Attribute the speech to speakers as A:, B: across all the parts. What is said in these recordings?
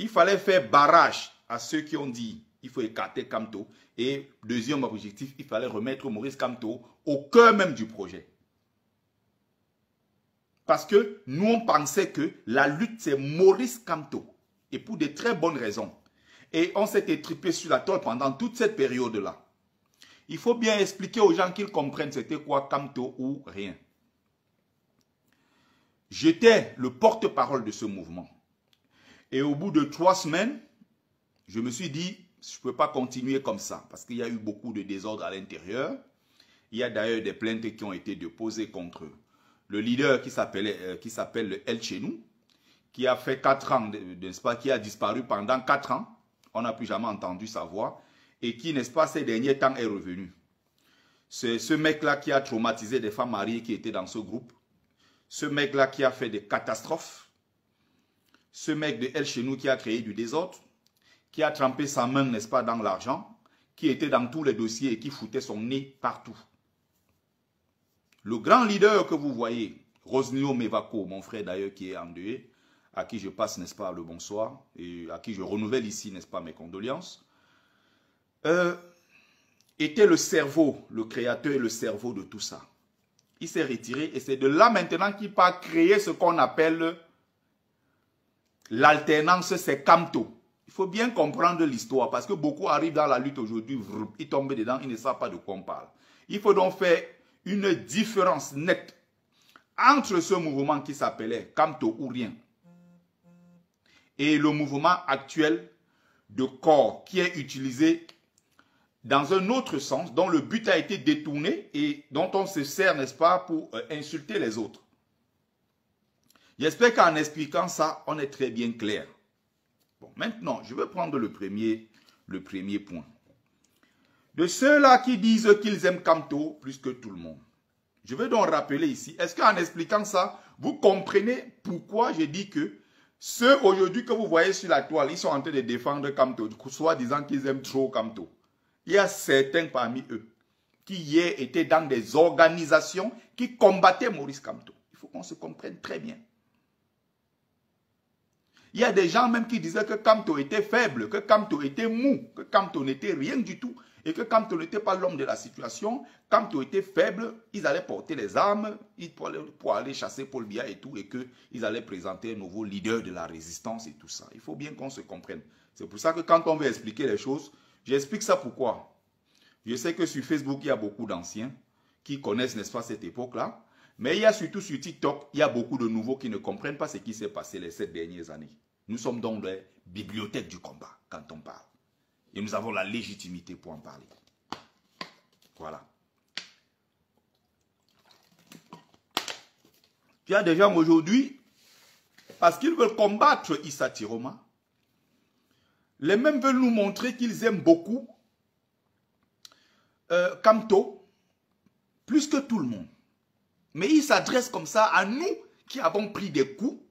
A: Il fallait faire barrage à ceux qui ont dit il faut écarter Kamto. Et deuxième objectif, il fallait remettre Maurice Kamto au cœur même du projet. Parce que nous, on pensait que la lutte, c'est Maurice Kamto. Et pour de très bonnes raisons. Et on s'est étripé sur la tôle pendant toute cette période-là. Il faut bien expliquer aux gens qu'ils comprennent c'était quoi Kamto ou rien. J'étais le porte-parole de ce mouvement. Et au bout de 3 semaines, je me suis dit, je ne peux pas continuer comme ça. Parce qu'il y a eu beaucoup de désordre à l'intérieur. Il y a d'ailleurs des plaintes qui ont été déposées contre le leader qui s'appelle le El Chenou, qui a fait 4 ans, n'est-ce pas, qui a disparu pendant 4 ans. On n'a plus jamais entendu sa voix. Et qui, n'est-ce pas, ces derniers temps est revenu. C'est ce mec-là qui a traumatisé des femmes mariées qui étaient dans ce groupe. Ce mec-là qui a fait des catastrophes. Ce mec de El Chenou qui a créé du désordre. Qui a trempé sa main, n'est-ce pas, dans l'argent. Qui était dans tous les dossiers et qui foutait son nez partout. Le grand leader que vous voyez, Rosnio Mevako, mon frère d'ailleurs qui est endeuillé, à qui je passe, n'est-ce pas, le bonsoir, et à qui je renouvelle ici, n'est-ce pas, mes condoléances, était le cerveau, le créateur et le cerveau de tout ça. Il s'est retiré et c'est de là maintenant qu'il va créer ce qu'on appelle l'alternance, c'est Kamto. Il faut bien comprendre l'histoire parce que beaucoup arrivent dans la lutte aujourd'hui, ils tombent dedans, ils ne savent pas de quoi on parle. Il faut donc faire une différence nette entre ce mouvement qui s'appelait Kamto ou rien et le mouvement actuel de corps qui est utilisé dans un autre sens, dont le but a été détourné et dont on se sert, n'est-ce pas, pour insulter les autres. J'espère qu'en expliquant ça, on est très bien clair. Bon, maintenant, je vais prendre le premier point. De ceux-là qui disent qu'ils aiment Kamto plus que tout le monde. Je vais donc rappeler ici, est-ce qu'en expliquant ça, vous comprenez pourquoi j'ai dit que ceux aujourd'hui que vous voyez sur la toile, ils sont en train de défendre Kamto, soit disant qu'ils aiment trop Kamto. Il y a certains parmi eux qui hier étaient dans des organisations qui combattaient Maurice Kamto. Il faut qu'on se comprenne très bien. Il y a des gens même qui disaient que Kamto était faible, que Kamto était mou, que Kamto n'était rien du tout et que Kamto n'était pas l'homme de la situation. Kamto était faible, ils allaient porter les armes pour aller chasser Paul Biya et tout et qu'ils allaient présenter un nouveau leader de la résistance et tout ça. Il faut bien qu'on se comprenne. C'est pour ça que quand on veut expliquer les choses, j'explique ça pourquoi. Je sais que sur Facebook, il y a beaucoup d'anciens qui connaissent, n'est-ce pas, cette époque-là. Mais il y a surtout sur TikTok, il y a beaucoup de nouveaux qui ne comprennent pas ce qui s'est passé les 7 dernières années. Nous sommes donc les bibliothèques du combat quand on parle. Et nous avons la légitimité pour en parler. Voilà. Il y a des gens aujourd'hui, parce qu'ils veulent combattre Issa Tiroma, les mêmes veulent nous montrer qu'ils aiment beaucoup Kamto, plus que tout le monde. Mais ils s'adressent comme ça à nous qui avons pris des coups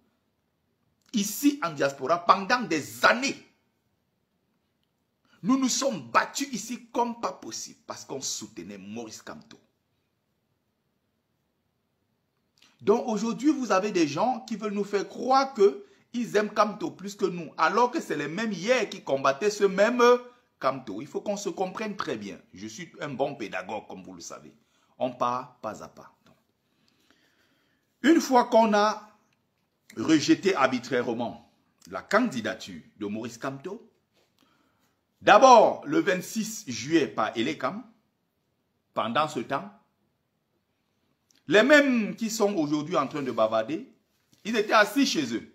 A: ici en diaspora pendant des années. Nous nous sommes battus ici comme pas possible parce qu'on soutenait Maurice Kamto. Donc aujourd'hui, vous avez des gens qui veulent nous faire croire qu'ils aiment Kamto plus que nous, alors que c'est les mêmes hier qui combattaient ce même Kamto. Il faut qu'on se comprenne très bien. Je suis un bon pédagogue, comme vous le savez. On part pas à pas. Une fois qu'on a rejeté arbitrairement la candidature de Maurice Kamto, d'abord le 26 juillet par Elekam, pendant ce temps, les mêmes qui sont aujourd'hui en train de bavarder, ils étaient assis chez eux.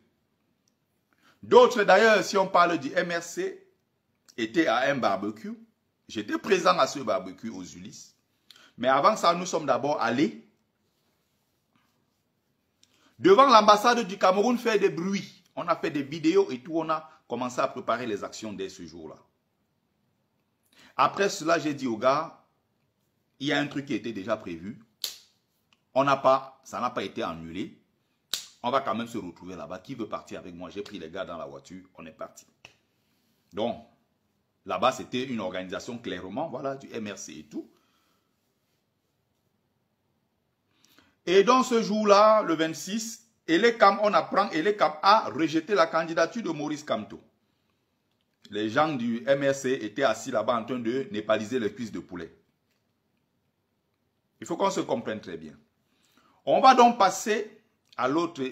A: D'autres d'ailleurs, si on parle du MRC, étaient à un barbecue. J'étais présent à ce barbecue aux Ulysses. Mais avant ça, nous sommes d'abord allés devant l'ambassade du Cameroun faire des bruits. On a fait des vidéos et tout, on a commencé à préparer les actions dès ce jour-là. Après cela, j'ai dit aux gars, il y a un truc qui était déjà prévu. Ça n'a pas été annulé. On va quand même se retrouver là-bas. Qui veut partir avec moi? J'ai pris les gars dans la voiture, on est parti. Donc, là-bas, c'était une organisation clairement, voilà, du MRC et tout. Et dans ce jour-là, le 26, Elekam, on apprend, Elekam a rejeté la candidature de Maurice Kamto. les gens du MRC étaient assis là-bas en train de népaliser les cuisses de poulet. Il faut qu'on se comprenne très bien. On va donc passer à l'autre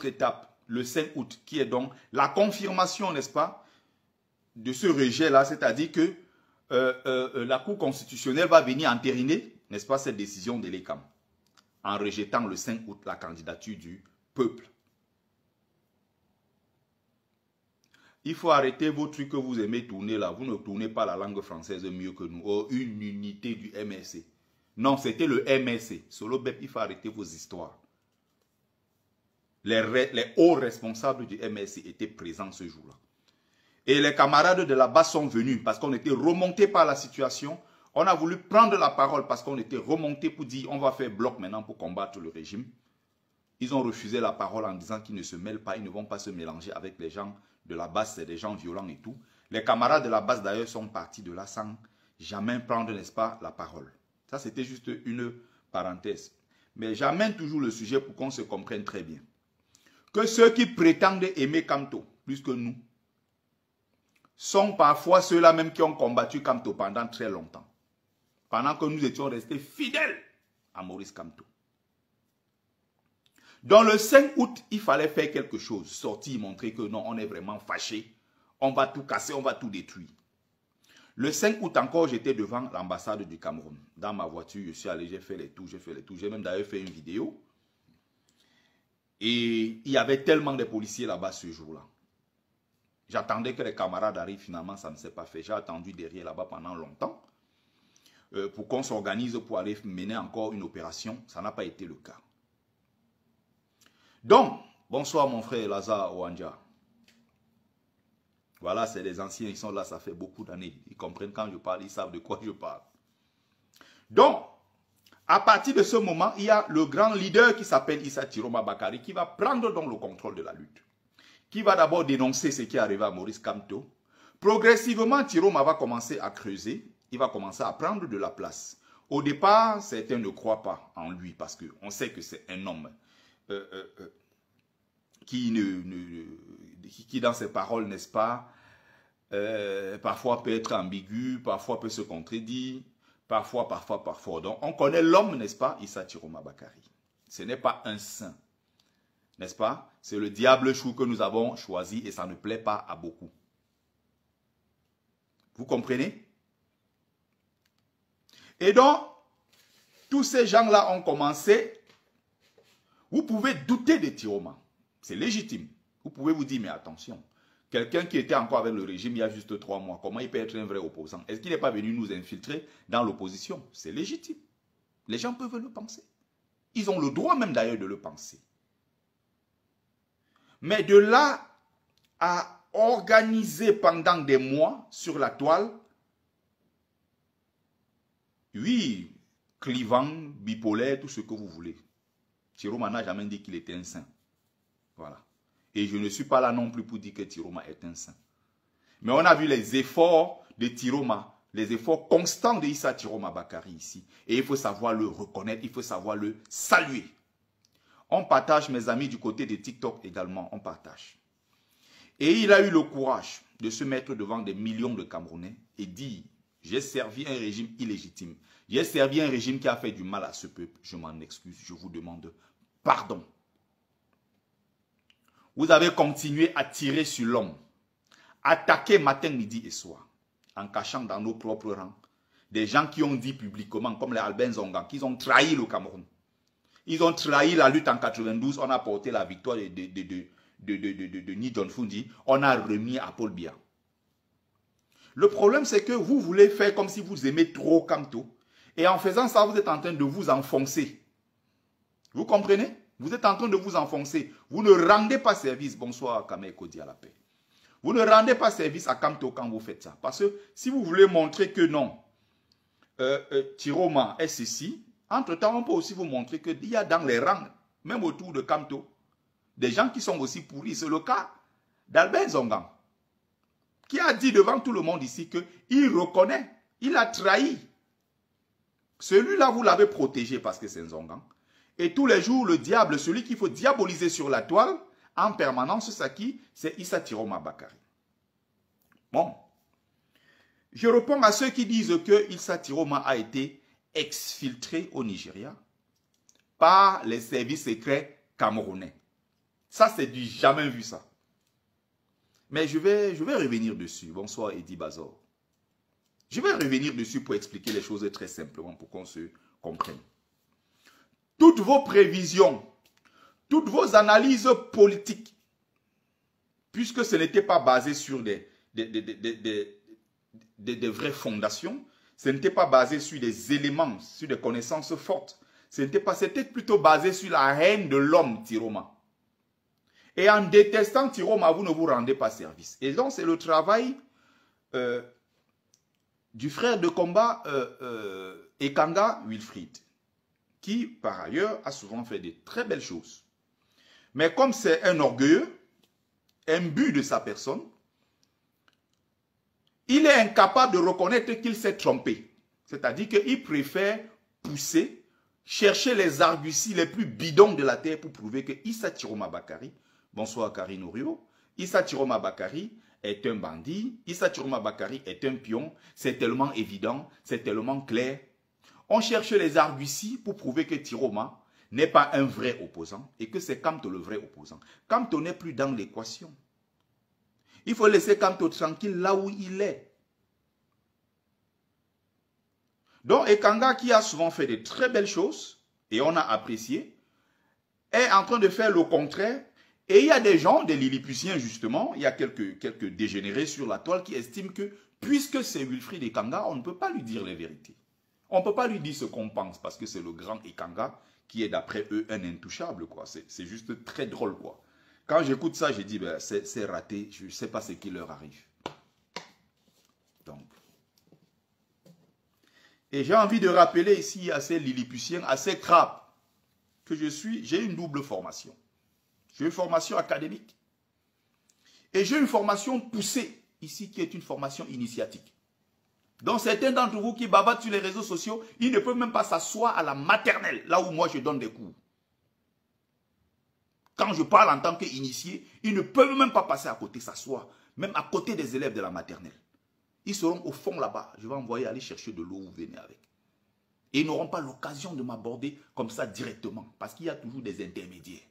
A: étape, le 5 août, qui est donc la confirmation, n'est-ce pas, de ce rejet-là, c'est-à-dire que la Cour constitutionnelle va venir entériner, n'est-ce pas, cette décision de l'ECAM, en rejetant le 5 août la candidature du peuple. Il faut arrêter vos trucs que vous aimez tourner là. Vous ne tournez pas la langue française mieux que nous. Oh, une unité du MRC. Non, c'était le MRC. Solo Bep, il faut arrêter vos histoires. Les hauts responsables du MRC étaient présents ce jour-là. Et les camarades de la base sont venus parce qu'on était remontés par la situation. On a voulu prendre la parole parce qu'on était remontés pour dire on va faire bloc maintenant pour combattre le régime. Ils ont refusé la parole en disant qu'ils ne se mêlent pas, ils ne vont pas se mélanger avec les gens de la base, c'est des gens violents et tout. Les camarades de la base d'ailleurs sont partis de là sans jamais prendre, n'est-ce pas, la parole. Ça c'était juste une parenthèse. Mais j'amène toujours le sujet pour qu'on se comprenne très bien. Que ceux qui prétendent aimer Kamto plus que nous sont parfois ceux-là même qui ont combattu Kamto pendant très longtemps. Pendant que nous étions restés fidèles à Maurice Kamto. Dans le 5 août, il fallait faire quelque chose. Sortir, montrer que non, on est vraiment fâché. On va tout casser, on va tout détruire. Le 5 août encore, j'étais devant l'ambassade du Cameroun. Dans ma voiture, je suis allé, j'ai fait les tours, J'ai même d'ailleurs fait une vidéo. Et il y avait tellement de policiers là-bas ce jour-là. J'attendais que les camarades arrivent, finalement, ça ne s'est pas fait. J'ai attendu derrière là-bas pendant longtemps pour qu'on s'organise pour aller mener encore une opération. Ça n'a pas été le cas. Donc, bonsoir mon frère Lazare Ouanja. Voilà, c'est les anciens, ils sont là, ça fait beaucoup d'années. Ils comprennent quand je parle, ils savent de quoi je parle. Donc, à partir de ce moment, il y a le grand leader qui s'appelle Issa Tiroma Bakari qui va prendre donc le contrôle de la lutte. Qui va d'abord dénoncer ce qui est arrivé à Maurice Kamto. Progressivement, Tiroma va commencer à creuser, il va commencer à prendre de la place. Au départ, certains ne croient pas en lui parce qu'on sait que c'est un homme qui dans ses paroles, n'est-ce pas, parfois peut être ambigu, parfois peut se contredire, parfois. Donc, on connaît l'homme, n'est-ce pas, Issa Tiroma Bakari. Ce n'est pas un saint, n'est-ce pas? C'est le diable chou que nous avons choisi et ça ne plaît pas à beaucoup. Vous comprenez? Et donc, tous ces gens-là ont commencé. Vous pouvez douter de Tiroma. C'est légitime. Vous pouvez vous dire, mais attention, quelqu'un qui était encore avec le régime il y a juste 3 mois, comment il peut être un vrai opposant? Est-ce qu'il n'est pas venu nous infiltrer dans l'opposition? C'est légitime. Les gens peuvent le penser. Ils ont le droit même d'ailleurs de le penser. Mais de là à organiser pendant des mois sur la toile, oui, clivant, bipolaire, tout ce que vous voulez. Tiroma n'a jamais dit qu'il était un saint. Voilà. Et je ne suis pas là non plus pour dire que Tiroma est un saint. Mais on a vu les efforts de Tiroma, les efforts constants de Issa Tiroma Bakari ici. Et il faut savoir le reconnaître, il faut savoir le saluer. On partage, mes amis, du côté de TikTok également, on partage. Et il a eu le courage de se mettre devant des millions de Camerounais et dire, j'ai servi un régime illégitime. J'ai servi un régime qui a fait du mal à ce peuple. Je m'en excuse, je vous demande pardon. Vous avez continué à tirer sur l'homme, attaquer matin, midi et soir, en cachant dans nos propres rangs des gens qui ont dit publiquement, comme les Albin Zonga, qu'ils ont trahi le Cameroun. Ils ont trahi la lutte en 92, on a porté la victoire de Ni John Fundi, on a remis à Paul Biya. Le problème, c'est que vous voulez faire comme si vous aimez trop Kamto, et en faisant ça, vous êtes en train de vous enfoncer. Vous comprenez? Vous êtes en train de vous enfoncer. Vous ne rendez pas service. Bonsoir, Kamé Kodi à la paix. Vous ne rendez pas service à Kamto quand vous faites ça. Parce que si vous voulez montrer que non, Tiroma est ceci, entre-temps, on peut aussi vous montrer qu'il y a dans les rangs, même autour de Kamto, des gens qui sont aussi pourris. C'est le cas d'Albin Zongan, qui a dit devant tout le monde ici qu'il reconnaît, il a trahi. Celui-là, vous l'avez protégé parce que c'est un Zongan. Et tous les jours, le diable, celui qu'il faut diaboliser sur la toile, en permanence, c'est qui? C'est Issa Tiroma Bakari. Bon. Je réponds à ceux qui disent que Issa Tiroma a été exfiltré au Nigeria par les services secrets camerounais. Ça, c'est du jamais vu ça. Mais je vais revenir dessus. Bonsoir Eddie Bazor. Je vais revenir dessus pour expliquer les choses très simplement pour qu'on se comprenne. Toutes vos prévisions, toutes vos analyses politiques, puisque ce n'était pas basé sur des vraies fondations, ce n'était pas basé sur des éléments, sur des connaissances fortes. C'était plutôt basé sur la haine de l'homme Tiroma. Et en détestant Tiroma, vous ne vous rendez pas service. Et donc, c'est le travail du frère de combat Ekanga Wilfried, qui, par ailleurs, a souvent fait de très belles choses. Mais comme c'est un orgueilleux, imbu de sa personne, il est incapable de reconnaître qu'il s'est trompé. C'est-à-dire qu'il préfère pousser, chercher les arguties les plus bidons de la terre pour prouver que Issa Tiroma Bakari, bonsoir Karine Orio, Issa Tiroma Bakari est un bandit, Issa Tiroma Bakari est un pion, c'est tellement évident, c'est tellement clair. On cherche les arguties pour prouver que Tiroma n'est pas un vrai opposant et que c'est Kamto le vrai opposant. Kamto n'est plus dans l'équation. Il faut laisser Kamto tranquille là où il est. Donc Ekanga, qui a souvent fait de très belles choses, et on a apprécié, est en train de faire le contraire. Et il y a des gens, des Lilliputiens justement, il y a quelques dégénérés sur la toile qui estiment que, puisque c'est Wilfried Ekanga, on ne peut pas lui dire les vérités. On ne peut pas lui dire ce qu'on pense, parce que c'est le grand Ekanga qui est d'après eux un intouchable, quoi. C'est juste très drôle, quoi. Quand j'écoute ça, je dis, ben, c'est raté, je ne sais pas ce qui leur arrive. Donc. Et j'ai envie de rappeler ici à ces Lilliputiens, à ces crabes, que j'ai une double formation. J'ai une formation académique. Et j'ai une formation poussée, ici, qui est une formation initiatique. Donc certains d'entre vous qui babattent sur les réseaux sociaux, ils ne peuvent même pas s'asseoir à la maternelle, là où moi je donne des cours. Quand je parle en tant qu'initié, ils ne peuvent même pas passer à côté, s'asseoir, même à côté des élèves de la maternelle. Ils seront au fond là-bas. Je vais envoyer aller chercher de l'eau, vous venez avec. Et ils n'auront pas l'occasion de m'aborder comme ça directement, parce qu'il y a toujours des intermédiaires.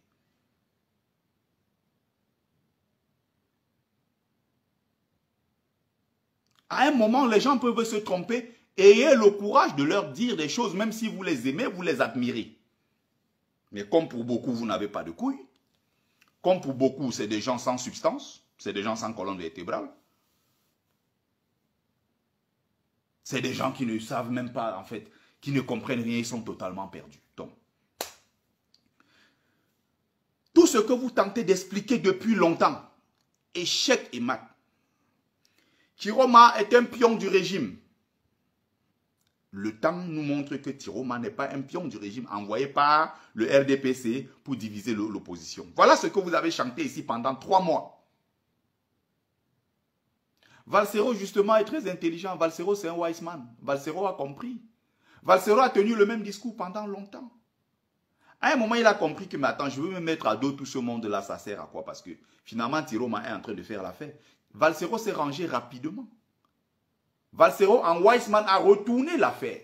A: À un moment, les gens peuvent se tromper. Ayez le courage de leur dire des choses, même si vous les aimez, vous les admirez. Mais comme pour beaucoup, vous n'avez pas de couilles, comme pour beaucoup, c'est des gens sans substance, c'est des gens sans colonne vertébrale, c'est des gens qui ne savent même pas, en fait, qui ne comprennent rien, ils sont totalement perdus. Donc, tout ce que vous tentez d'expliquer depuis longtemps, échec et mat. Tiroma est un pion du régime. Le temps nous montre que Tiroma n'est pas un pion du régime envoyé par le RDPC pour diviser l'opposition. Voilà ce que vous avez chanté ici pendant 3 mois. Valsero, justement, est très intelligent. Valsero, c'est un wise man. Valsero a compris. Valsero a tenu le même discours pendant longtemps. À un moment, il a compris que, mais attends, je veux me mettre à dos tout ce monde-là, ça sert à quoi? Parce que finalement, Tiroma est en train de faire l'affaire. Valsero s'est rangé rapidement. Valsero, en Weissman, a retourné l'affaire.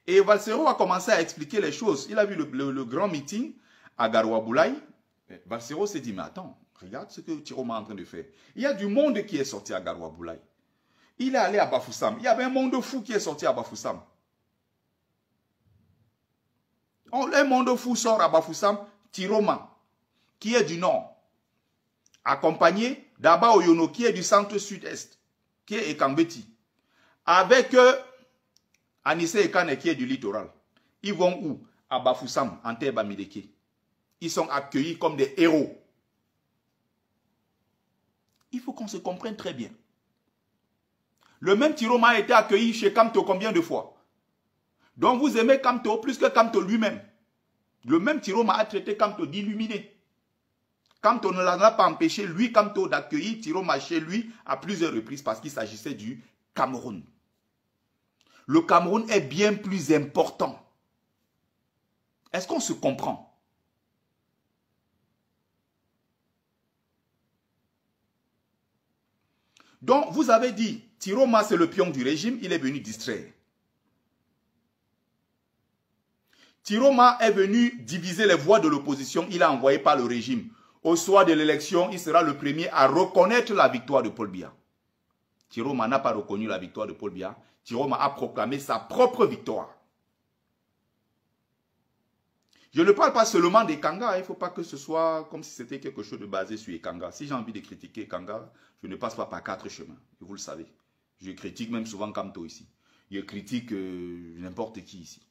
A: Et Valsero a commencé à expliquer les choses. Il a vu le grand meeting à Garoua-Boulaye. Valsero s'est dit, mais attends, regarde ce que Tiroma est en train de faire. Il y a du monde qui est sorti à Garoua-Boulaye. Il est allé à Bafoussam. Il y avait un monde fou qui est sorti à Bafoussam. Un monde fou sort à Bafoussam, Tiroma, qui est du nord, accompagné d'Aba Oyono, qui est du centre-sud-est, qui est Ekambeti, avec Anissé Ekane, qui est du littoral. Ils vont où? À Bafoussam, en terre Bamileke. Ils sont accueillis comme des héros. Il faut qu'on se comprenne très bien. Le même Tiroma a été accueilli chez Kamto combien de fois? Donc vous aimez Kamto plus que Kamto lui-même. Le même Tiroma a traité Kamto d'illuminé. Kamto ne l'a pas empêché, lui, Kamto, d'accueillir Tiroma chez lui à plusieurs reprises parce qu'il s'agissait du Cameroun. Le Cameroun est bien plus important. Est-ce qu'on se comprend? Donc, vous avez dit, Tiroma, c'est le pion du régime, il est venu distraire. Tiroma est venu diviser les voix de l'opposition, il a envoyé par le régime. Au soir de l'élection, il sera le premier à reconnaître la victoire de Paul Biya. Tiroma n'a pas reconnu la victoire de Paul Biya. Tiroma a proclamé sa propre victoire. Je ne parle pas seulement des Kanga, il ne faut pas que ce soit comme si c'était quelque chose de basé sur les Kanga. Si j'ai envie de critiquer Kanga, je ne passe pas par 4 chemins, vous le savez. Je critique même souvent Kamto ici. Je critique n'importe qui ici.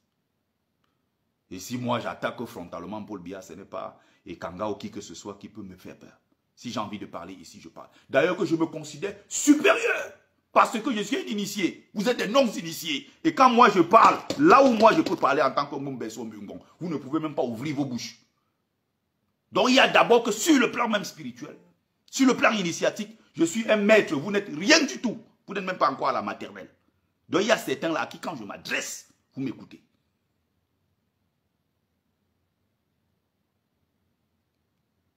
A: Et si moi j'attaque frontalement Paul Biya, ce n'est pas Kanga ou qui que ce soit qui peut me faire peur. Si j'ai envie de parler ici, je parle. D'ailleurs que je me considère supérieur. Parce que je suis un initié. Vous êtes des non-initiés. Et quand moi je parle, là où moi je peux parler en tant que Mumbeso Mbungon, vous ne pouvez même pas ouvrir vos bouches. Donc il y a d'abord que sur le plan même spirituel, sur le plan initiatique, je suis un maître. Vous n'êtes rien du tout. Vous n'êtes même pas encore à la maternelle. Donc il y a certains là qui, quand je m'adresse, vous m'écoutez.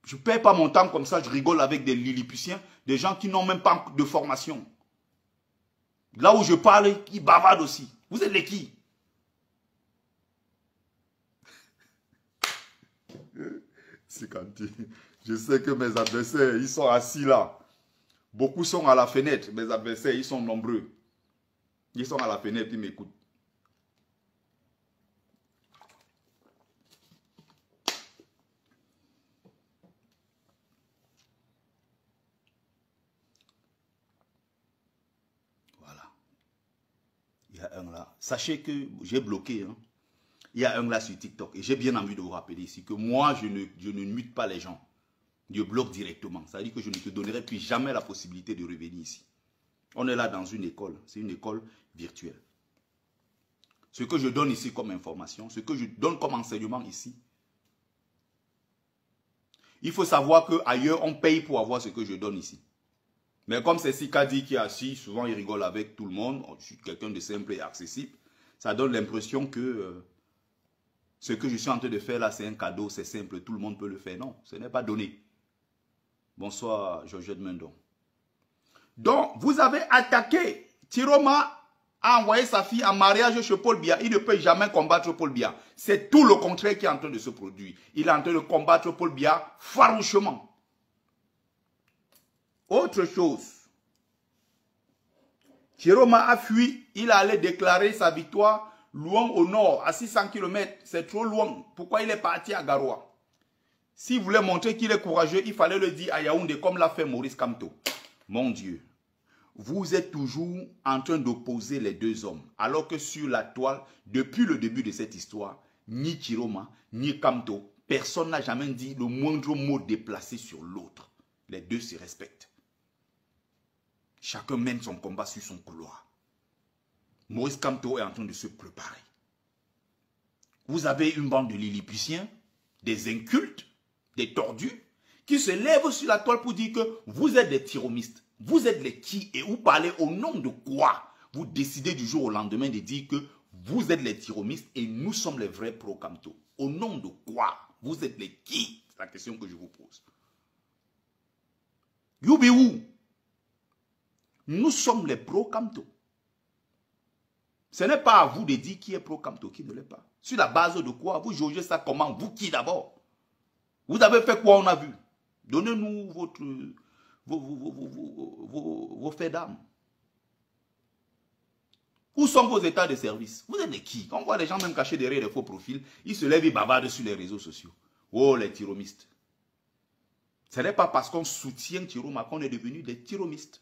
A: Je ne perds pas mon temps comme ça, je rigole avec des Lilliputiens, des gens qui n'ont même pas de formation. Là où je parle, ils bavardent aussi. Vous êtes les qui? C'est quand je sais que mes adversaires, ils sont assis là. Beaucoup sont à la fenêtre. Mes adversaires, ils sont nombreux. Ils sont à la fenêtre, ils m'écoutent. Il y a un là. Sachez que j'ai bloqué. Hein. Il y a un là sur TikTok. Et j'ai bien envie de vous rappeler ici que moi, je ne mute pas les gens. Je bloque directement. Ça veut dire que je ne te donnerai plus jamais la possibilité de revenir ici. On est là dans une école. C'est une école virtuelle. Ce que je donne ici comme information, ce que je donne comme enseignement ici, il faut savoir qu'ailleurs, on paye pour avoir ce que je donne ici. Mais comme c'est Sikadi qui est assis, souvent il rigole avec tout le monde, je suis quelqu'un de simple et accessible, ça donne l'impression que ce que je suis en train de faire là, c'est un cadeau, c'est simple, tout le monde peut le faire. Non, ce n'est pas donné. Bonsoir, Georgette Mendon. Donc, vous avez attaqué. Tiroma a envoyé sa fille en mariage chez Paul Biya. Il ne peut jamais combattre Paul Biya. C'est tout le contraire qui est en train de se produire. Il est en train de combattre Paul Biya farouchement. Autre chose, Tiroma a fui, il allait déclarer sa victoire loin au nord, à 600 km, c'est trop loin. Pourquoi il est parti à Garoua? S'il voulait montrer qu'il est courageux, il fallait le dire à Yaoundé, comme l'a fait Maurice Kamto. Mon Dieu, vous êtes toujours en train d'opposer les deux hommes, alors que sur la toile, depuis le début de cette histoire, ni Tiroma, ni Kamto, personne n'a jamais dit le moindre mot déplacé sur l'autre. Les deux se respectent. Chacun mène son combat sur son couloir. Maurice Kamto est en train de se préparer. Vous avez une bande de Lilliputiens, des incultes, des tordus, qui se lèvent sur la toile pour dire que vous êtes des tiromistes. Vous êtes les qui et vous parlez au nom de quoi? Vous décidez du jour au lendemain de dire que vous êtes les tiromistes et nous sommes les vrais pro-Kamto. Au nom de quoi? Vous êtes les qui? C'est la question que je vous pose. Youbiou. Nous sommes les pro-Kamto. Ce n'est pas à vous de dire qui est pro-Kamto, qui ne l'est pas. Sur la base de quoi? Vous jaugez ça comment? Vous qui d'abord? Vous avez fait quoi on a vu? Donnez-nous vos faits d'âme. Où sont vos états de service? Vous êtes de qui? On voit les gens même cachés derrière les faux profils. Ils se lèvent et bavardent sur les réseaux sociaux. Oh, les tiromistes. Ce n'est pas parce qu'on soutient Tiroma qu'on est devenu des tiromistes.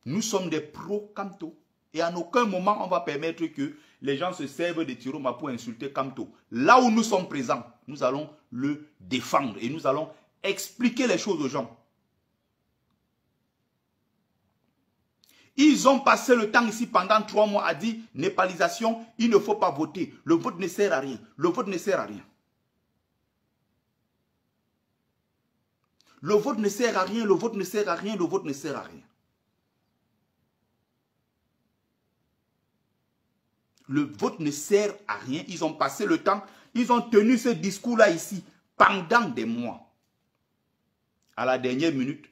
A: Nous sommes des pro-Kamto. Et à aucun moment, on va permettre que les gens se servent de Tiroma pour insulter Kamto. Là où nous sommes présents, nous allons le défendre. Et nous allons expliquer les choses aux gens. Ils ont passé le temps ici pendant 3 mois à dire népalisation, il ne faut pas voter. Le vote ne sert à rien. Le vote ne sert à rien. Le vote ne sert à rien, le vote ne sert à rien, le vote ne sert à rien. Le vote ne sert à rien. Ils ont passé le temps, ils ont tenu ce discours-là ici pendant des mois. À la dernière minute,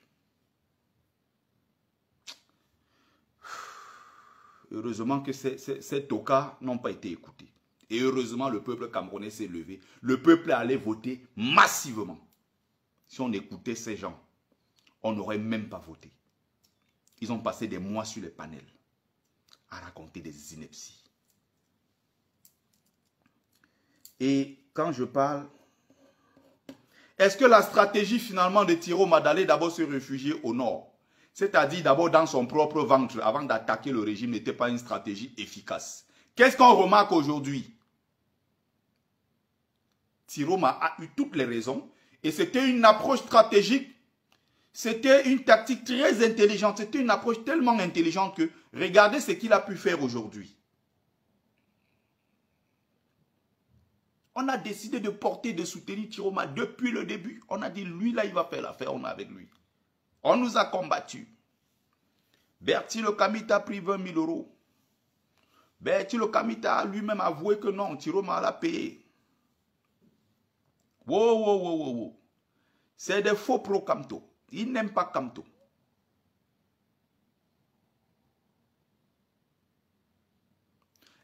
A: heureusement que ces tocards n'ont pas été écoutés. Et heureusement, le peuple camerounais s'est levé. Le peuple est allé voter massivement. Si on écoutait ces gens, on n'aurait même pas voté. Ils ont passé des mois sur les panels à raconter des inepties. Et quand je parle, est-ce que la stratégie finalement de Tiroma d'aller d'abord se réfugier au nord, c'est-à-dire d'abord dans son propre ventre avant d'attaquer le régime, n'était pas une stratégie efficace? Qu'est-ce qu'on remarque aujourd'hui? Tiroma a eu toutes les raisons et c'était une approche stratégique, c'était une tactique très intelligente, c'était une approche tellement intelligente que regardez ce qu'il a pu faire aujourd'hui. On a décidé de porter, de soutenir Tiroma depuis le début. On a dit, lui là, il va faire l'affaire, on est avec lui. On nous a combattus. Bertie Le Kamita a pris 20 000 euros. Bertie Le Kamita a lui-même avoué que non, Tiroma l'a payé. Wow. C'est des faux pro-Kamto. Ils n'aiment pas Kamto.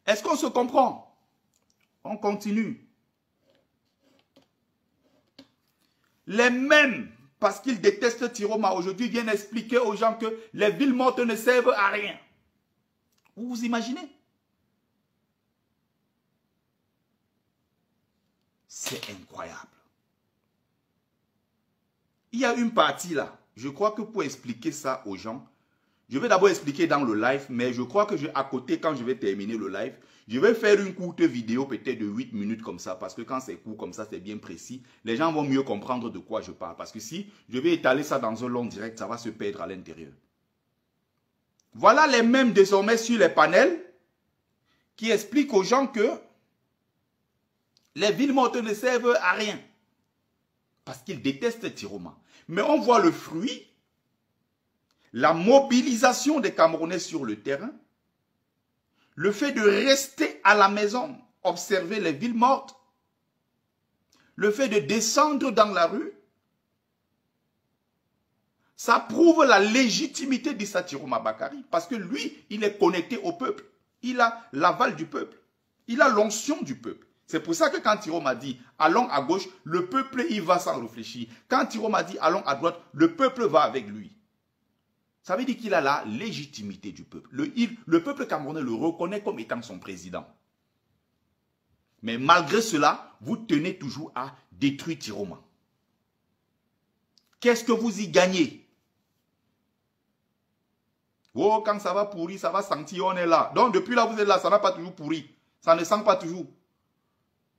A: Est-ce qu'on se comprend? On continue. Les mêmes, parce qu'ils détestent Tiroma aujourd'hui, viennent expliquer aux gens que les villes mortes ne servent à rien. Vous vous imaginez? C'est incroyable. Il y a une partie là, je crois que pour expliquer ça aux gens, je vais d'abord expliquer dans le live, mais je crois que à côté, quand je vais terminer le live, je vais faire une courte vidéo peut-être de 8 minutes comme ça, parce que quand c'est court comme ça, c'est bien précis. Les gens vont mieux comprendre de quoi je parle, parce que si je vais étaler ça dans un long direct, ça va se perdre à l'intérieur. Voilà les mêmes désormais sur les panels qui expliquent aux gens que les villes mortes ne servent à rien, parce qu'ils détestent Tiroma. Mais on voit le fruit, la mobilisation des Camerounais sur le terrain, le fait de rester à la maison, observer les villes mortes, le fait de descendre dans la rue, ça prouve la légitimité d'Issa Tiroma Bakary, parce que lui, il est connecté au peuple. Il a l'aval du peuple. Il a l'onction du peuple. C'est pour ça que quand Tiroma dit « allons à gauche », le peuple y va sans réfléchir. Quand Tiroma dit « allons à droite », le peuple va avec lui. Ça veut dire qu'il a la légitimité du peuple. Le peuple camerounais le reconnaît comme étant son président. Mais malgré cela, vous tenez toujours à détruire Tiroma. Qu'est-ce que vous y gagnez? Oh, quand ça va pourrir, ça va sentir, on est là. Donc depuis là, vous êtes là, ça n'a pas toujours pourri. Ça ne sent pas toujours.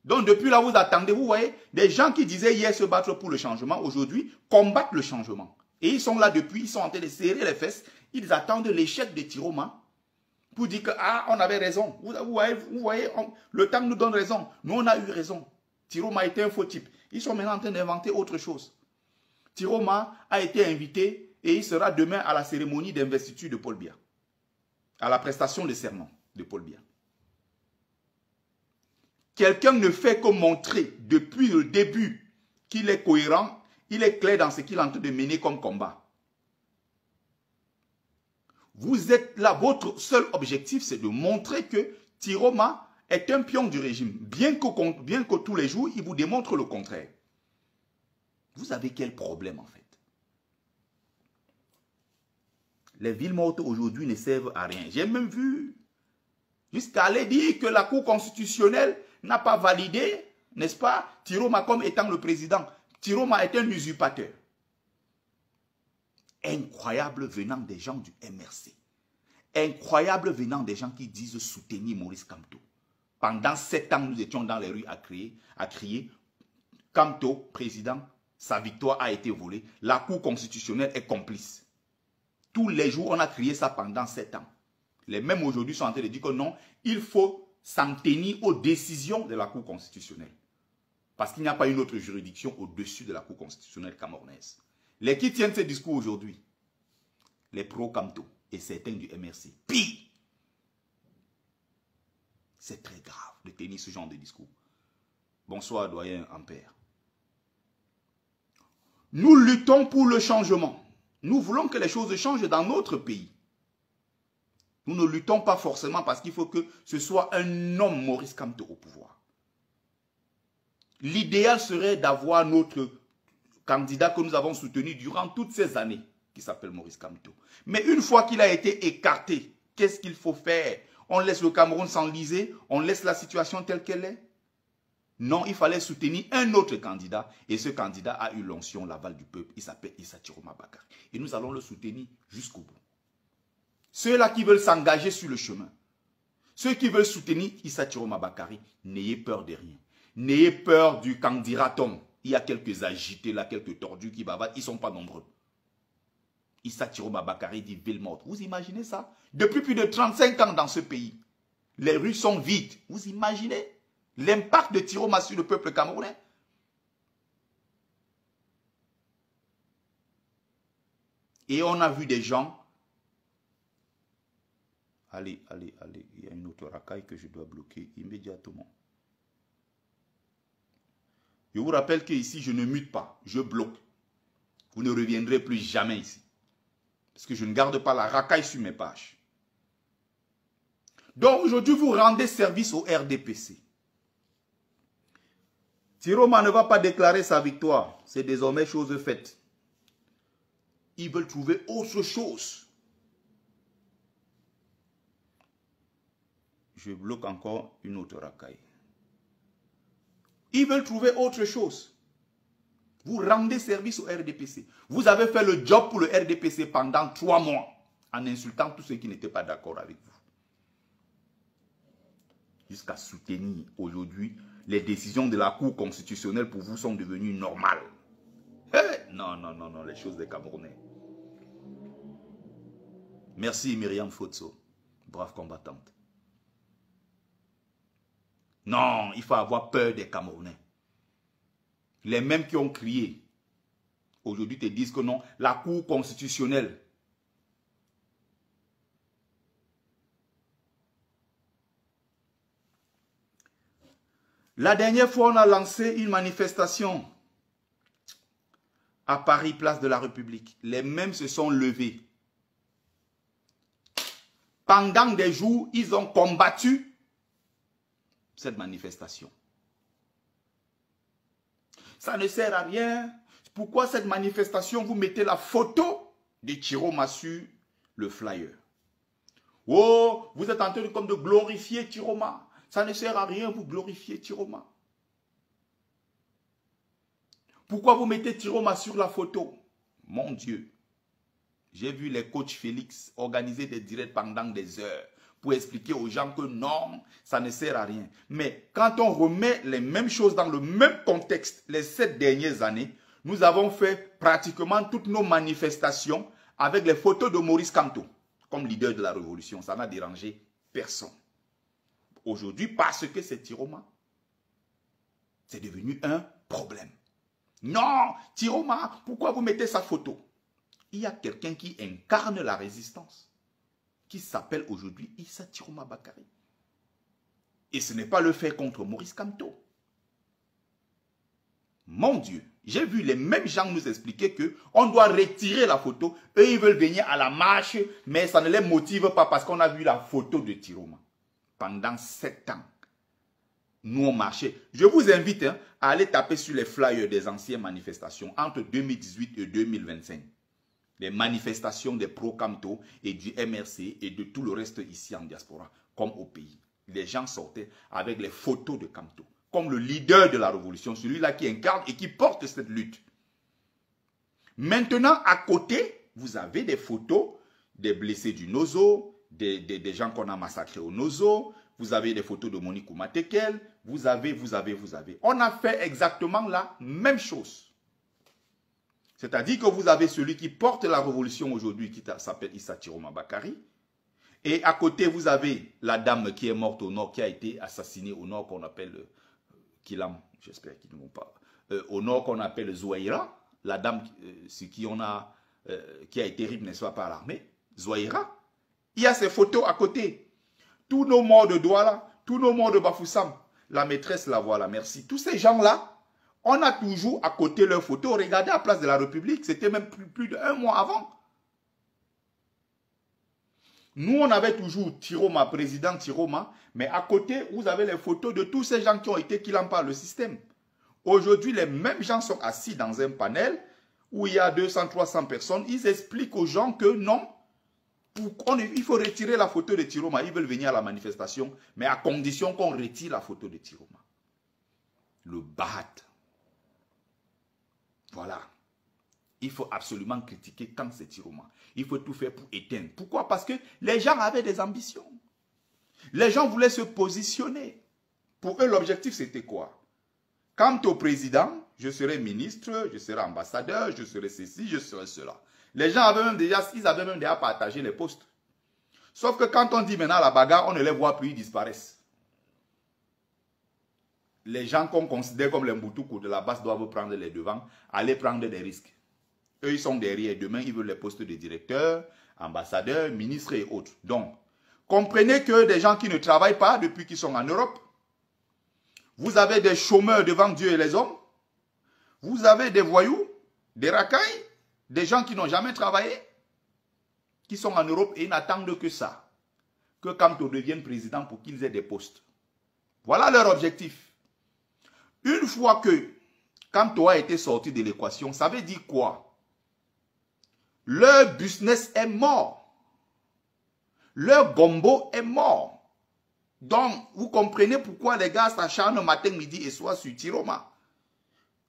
A: Donc depuis là, vous attendez, vous voyez, des gens qui disaient hier se battre pour le changement, aujourd'hui, combattent le changement. Et ils sont là depuis, ils sont en train de serrer les fesses, ils attendent l'échec de Tiroma pour dire que, ah, on avait raison. Vous voyez le temps nous donne raison. Nous, on a eu raison. Tiroma était un faux type. Ils sont maintenant en train d'inventer autre chose. Tiroma a été invité et il sera demain à la cérémonie d'investiture de Paul Biya, à la prestation de serment de Paul Biya. Quelqu'un ne fait que montrer depuis le début qu'il est cohérent, il est clair dans ce qu'il est en train de mener comme combat. Vous êtes là, votre seul objectif, c'est de montrer que Tiroma est un pion du régime. Bien que tous les jours, il vous démontre le contraire. Vous avez quel problème en fait? Les villes mortes aujourd'hui ne servent à rien. J'ai même vu jusqu'à aller dire que la Cour constitutionnelle n'a pas validé, n'est-ce pas, Tiroma comme étant le président. Tiroma est un usurpateur. Incroyable venant des gens du MRC. Incroyable venant des gens qui disent soutenir Maurice Kamto. Pendant 7 ans, nous étions dans les rues à crier Kamto, président, sa victoire a été volée. La Cour constitutionnelle est complice. Tous les jours, on a crié ça pendant 7 ans. Les mêmes aujourd'hui sont en train de dire que non, il faut s'en tenir aux décisions de la Cour constitutionnelle. Parce qu'il n'y a pas une autre juridiction au-dessus de la Cour constitutionnelle camerounaise. Les qui tiennent ces discours aujourd'hui, les pro-Kamto et certains du MRC. Pire! C'est très grave de tenir ce genre de discours. Bonsoir, doyen Ampère. Nous luttons pour le changement. Nous voulons que les choses changent dans notre pays. Nous ne luttons pas forcément parce qu'il faut que ce soit un homme, Maurice Kamto, au pouvoir. L'idéal serait d'avoir notre candidat que nous avons soutenu durant toutes ces années, qui s'appelle Maurice Kamto. Mais une fois qu'il a été écarté, qu'est-ce qu'il faut faire? On laisse le Cameroun s'enliser? On laisse la situation telle qu'elle est? Non, il fallait soutenir un autre candidat. Et ce candidat a eu l'onction, l'aval du peuple. Il s'appelle Issa Chiroma Bakary. Et nous allons le soutenir jusqu'au bout. Ceux-là qui veulent s'engager sur le chemin, ceux qui veulent soutenir Issa Chiroma Bakary, n'ayez peur de rien. N'ayez peur du candidaton. Il y a quelques agités là, quelques tordus qui bavardent. Ils ne sont pas nombreux. Issa Chiroma Bakary dit ville morte. Vous imaginez ça? Depuis plus de 35 ans dans ce pays, les rues sont vides. Vous imaginez l'impact de Chiroma sur le peuple camerounais? Et on a vu des gens. Allez, allez, allez. Il y a une autre racaille que je dois bloquer immédiatement. Je vous rappelle qu'ici, je ne mute pas. Je bloque. Vous ne reviendrez plus jamais ici. Parce que je ne garde pas la racaille sur mes pages. Donc aujourd'hui, vous rendez service au RDPC. Chiroma ne va pas déclarer sa victoire. C'est désormais chose faite. Ils veulent trouver autre chose. Je bloque encore une autre racaille. Ils veulent trouver autre chose. Vous rendez service au RDPC. Vous avez fait le job pour le RDPC pendant 3 mois en insultant tous ceux qui n'étaient pas d'accord avec vous. Jusqu'à soutenir aujourd'hui les décisions de la Cour constitutionnelle pour vous sont devenues normales. Hey! Non, non, non, non, les choses des Camerounais. Merci Myriam Fotso, brave combattante. Non, il faut avoir peur des Camerounais. Les mêmes qui ont crié, aujourd'hui te disent que non, la Cour constitutionnelle. La dernière fois, on a lancé une manifestation à Paris, place de la République. Les mêmes se sont levés. Pendant des jours, ils ont combattu cette manifestation. Ça ne sert à rien. Pourquoi cette manifestation, vous mettez la photo de Chiroma sur le flyer? Oh, vous êtes en train de glorifier Chiroma. Ça ne sert à rien, vous glorifiez Chiroma. Pourquoi vous mettez Chiroma sur la photo? Mon Dieu. J'ai vu les coachs Félix organiser des directs pendant des heures pour expliquer aux gens que non, ça ne sert à rien. Mais quand on remet les mêmes choses dans le même contexte, les 7 dernières années, nous avons fait pratiquement toutes nos manifestations avec les photos de Maurice Kamto comme leader de la révolution. Ça n'a dérangé personne. Aujourd'hui, parce que c'est Chiroma, c'est devenu un problème. Non, Chiroma, pourquoi vous mettez sa photo? Il y a quelqu'un qui incarne la résistance, qui s'appelle aujourd'hui Issa Chiroma Bakary. Et ce n'est pas le fait contre Maurice Kamto. Mon Dieu, j'ai vu les mêmes gens nous expliquer qu'on doit retirer la photo. Eux, ils veulent venir à la marche, mais ça ne les motive pas parce qu'on a vu la photo de Chiroma. Pendant 7 ans, nous on marchait. Je vous invite à aller taper sur les flyers des anciennes manifestations entre 2018 et 2025. Les manifestations des pro-Kamto et du MRC et de tout le reste ici en diaspora, comme au pays. Les gens sortaient avec les photos de Kamto, comme le leader de la révolution, celui-là qui incarne et qui porte cette lutte. Maintenant, à côté, vous avez des photos des blessés du Nozo, des gens qu'on a massacrés au Nozo, vous avez des photos de Monique Oumatekel, vous avez. On a fait exactement la même chose. C'est-à-dire que vous avez celui qui porte la révolution aujourd'hui, qui s'appelle Issa Chiroma Bakary. Et à côté, vous avez la dame qui est morte au nord, qui a été assassinée au nord, qu'on appelle Kilam, j'espère qu'ils ne vont pas. Au nord, qu'on appelle Zouaïra, la dame qui a été ripe, n'est-ce pas, par l'armée. Zouaïra. Il y a ces photos à côté. Tous nos morts de Douala, tous nos morts de Bafoussam, la maîtresse, la voilà, merci. Tous ces gens-là, on a toujours à côté leurs photos. Regardez à la place de la République, c'était même plus d'1 mois avant. Nous, on avait toujours Tiroma, président Tiroma, mais à côté, vous avez les photos de tous ces gens qui ont été killant par le système. Aujourd'hui, les mêmes gens sont assis dans un panel où il y a 200, 300 personnes. Ils expliquent aux gens que non, il faut retirer la photo de Tiroma. Ils veulent venir à la manifestation, mais à condition qu'on retire la photo de Tiroma. Le BAD. Voilà. Il faut absolument critiquer quand c'est Tiroma. Il faut tout faire pour éteindre. Pourquoi? Parce que les gens avaient des ambitions. Les gens voulaient se positionner. Pour eux, l'objectif, c'était quoi? Quant au président, je serai ministre, je serai ambassadeur, je serai ceci, je serai cela. Les gens avaient même déjà partagé les postes. Sauf que quand on dit maintenant la bagarre, on ne les voit plus, ils disparaissent. Les gens qu'on considère comme les Mbutuku de la base doivent prendre les devants, aller prendre des risques. Eux, ils sont derrière. Demain, ils veulent les postes de directeur, ambassadeur, ministre et autres. Donc, comprenez que des gens qui ne travaillent pas depuis qu'ils sont en Europe, vous avez des chômeurs devant Dieu et les hommes, vous avez des voyous, des racailles, des gens qui n'ont jamais travaillé, qui sont en Europe et ils n'attendent que ça. Que Kamto devienne président pour qu'ils aient des postes. Voilà leur objectif. Une fois que Kamto a été sorti de l'équation, ça veut dire quoi? Leur business est mort. Leur gombo est mort. Donc, vous comprenez pourquoi les gars s'acharnent matin, midi et soir sur Tiroma.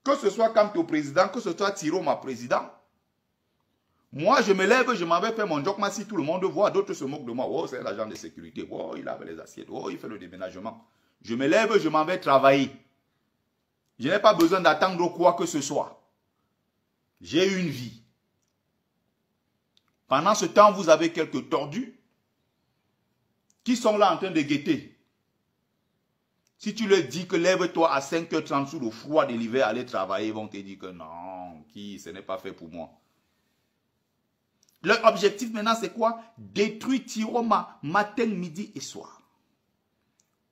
A: Que ce soit Kamto président, que ce soit Tiroma président. Moi, je me lève, je m'en vais faire mon job. Si tout le monde voit, d'autres se moquent de moi. Oh, c'est l'agent de sécurité. Oh, il avait les assiettes. Oh, il fait le déménagement. Je me lève, je m'en vais travailler. Je n'ai pas besoin d'attendre quoi que ce soit. J'ai une vie. Pendant ce temps, vous avez quelques tordus qui sont là en train de guetter. Si tu leur dis que lève-toi à 5h30 sous le froid de l'hiver, aller travailler, ils vont te dire que non, ce n'est pas fait pour moi. Leur objectif maintenant, c'est quoi? Détruire Tiroma matin, midi et soir.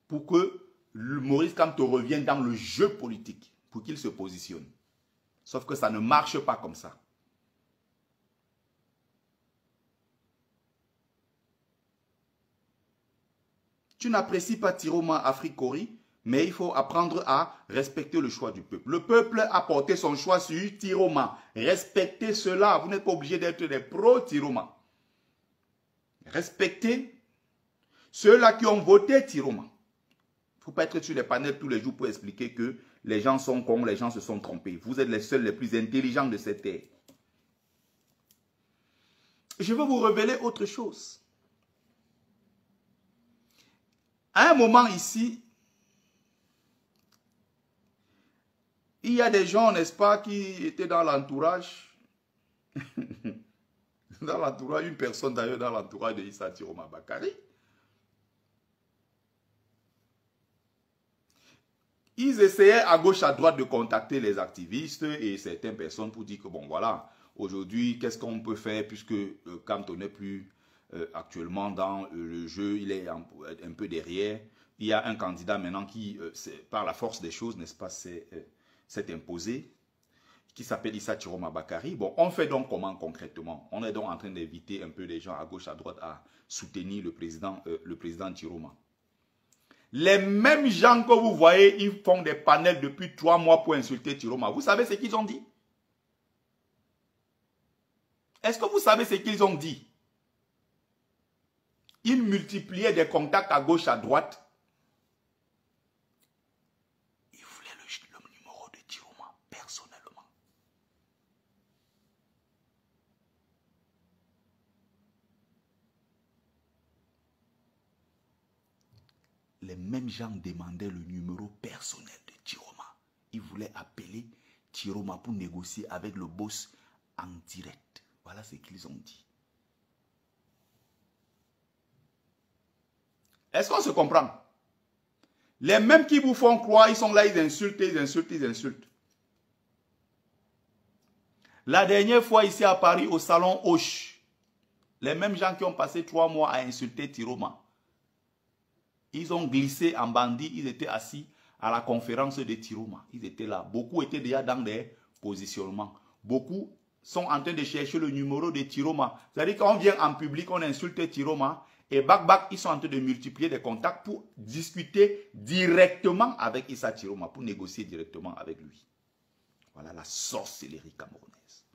A: Pour que Maurice Kamto revienne dans le jeu politique, pour qu'il se positionne. Sauf que ça ne marche pas comme ça. Tu n'apprécies pas Tiroma Afrikori, mais il faut apprendre à respecter le choix du peuple. Le peuple a porté son choix sur Tiroma. Respectez cela. Vous n'êtes pas obligé d'être des pro-Tiroma. Respectez ceux-là qui ont voté Tiroma. Il ne faut pas être sur les panels tous les jours pour expliquer que les gens sont cons, les gens se sont trompés. Vous êtes les seuls, les plus intelligents de cette terre. Je veux vous révéler autre chose. À un moment ici, il y a des gens, n'est-ce pas, qui étaient dans l'entourage. Dans l'entourage, une personne d'ailleurs dans l'entourage de Issa Tiroma Bakari. Ils essayaient à gauche, à droite de contacter les activistes et certaines personnes pour dire que bon voilà, aujourd'hui, qu'est-ce qu'on peut faire puisque Kamto n'est plus actuellement dans le jeu, il est un peu derrière. Il y a un candidat maintenant qui, par la force des choses, n'est-ce pas, s'est imposé, qui s'appelle Issa Tiroma Bakari. Bon, on fait donc comment concrètement? On est donc en train d'inviter un peu les gens à gauche, à droite à soutenir le président Tiroma. Les mêmes gens que vous voyez, ils font des panels depuis 3 mois pour insulter Tiroma. Vous savez ce qu'ils ont dit? Est-ce que vous savez ce qu'ils ont dit? Ils multipliaient des contacts à gauche, à droite. Ils voulaient le numéro de Tiroma personnellement. Les mêmes gens demandaient le numéro personnel de Tiroma. Ils voulaient appeler Tiroma pour négocier avec le boss en direct. Voilà ce qu'ils ont dit. Est-ce qu'on se comprend? Les mêmes qui vous font croire, ils sont là, ils insultent, ils insultent, ils insultent. La dernière fois ici à Paris, au salon Hoche, les mêmes gens qui ont passé 3 mois à insulter Tiroma, ils ont glissé en bandit, ils étaient assis à la conférence de Tiroma. Ils étaient là. Beaucoup étaient déjà dans des positionnements. Beaucoup sont en train de chercher le numéro de Tiroma. C'est-à-dire qu'on vient en public, on insulte Tiroma. Et ils sont en train de multiplier des contacts pour discuter directement avec Issa Tiroma, pour négocier directement avec lui. Voilà la sorcellerie camerounaise.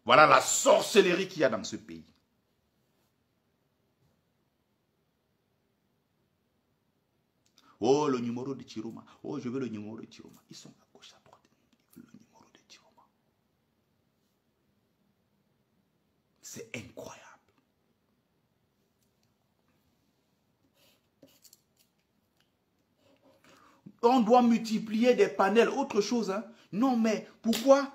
A: Voilà la sorcellerie qu'il y a dans ce pays. Oh, le numéro de Tiroma. Oh, je veux le numéro de Tiroma. Ils sont à gauche, à droite. Le numéro de Tiroma. C'est incroyable. On doit multiplier des panels, autre chose. Hein? Non, mais pourquoi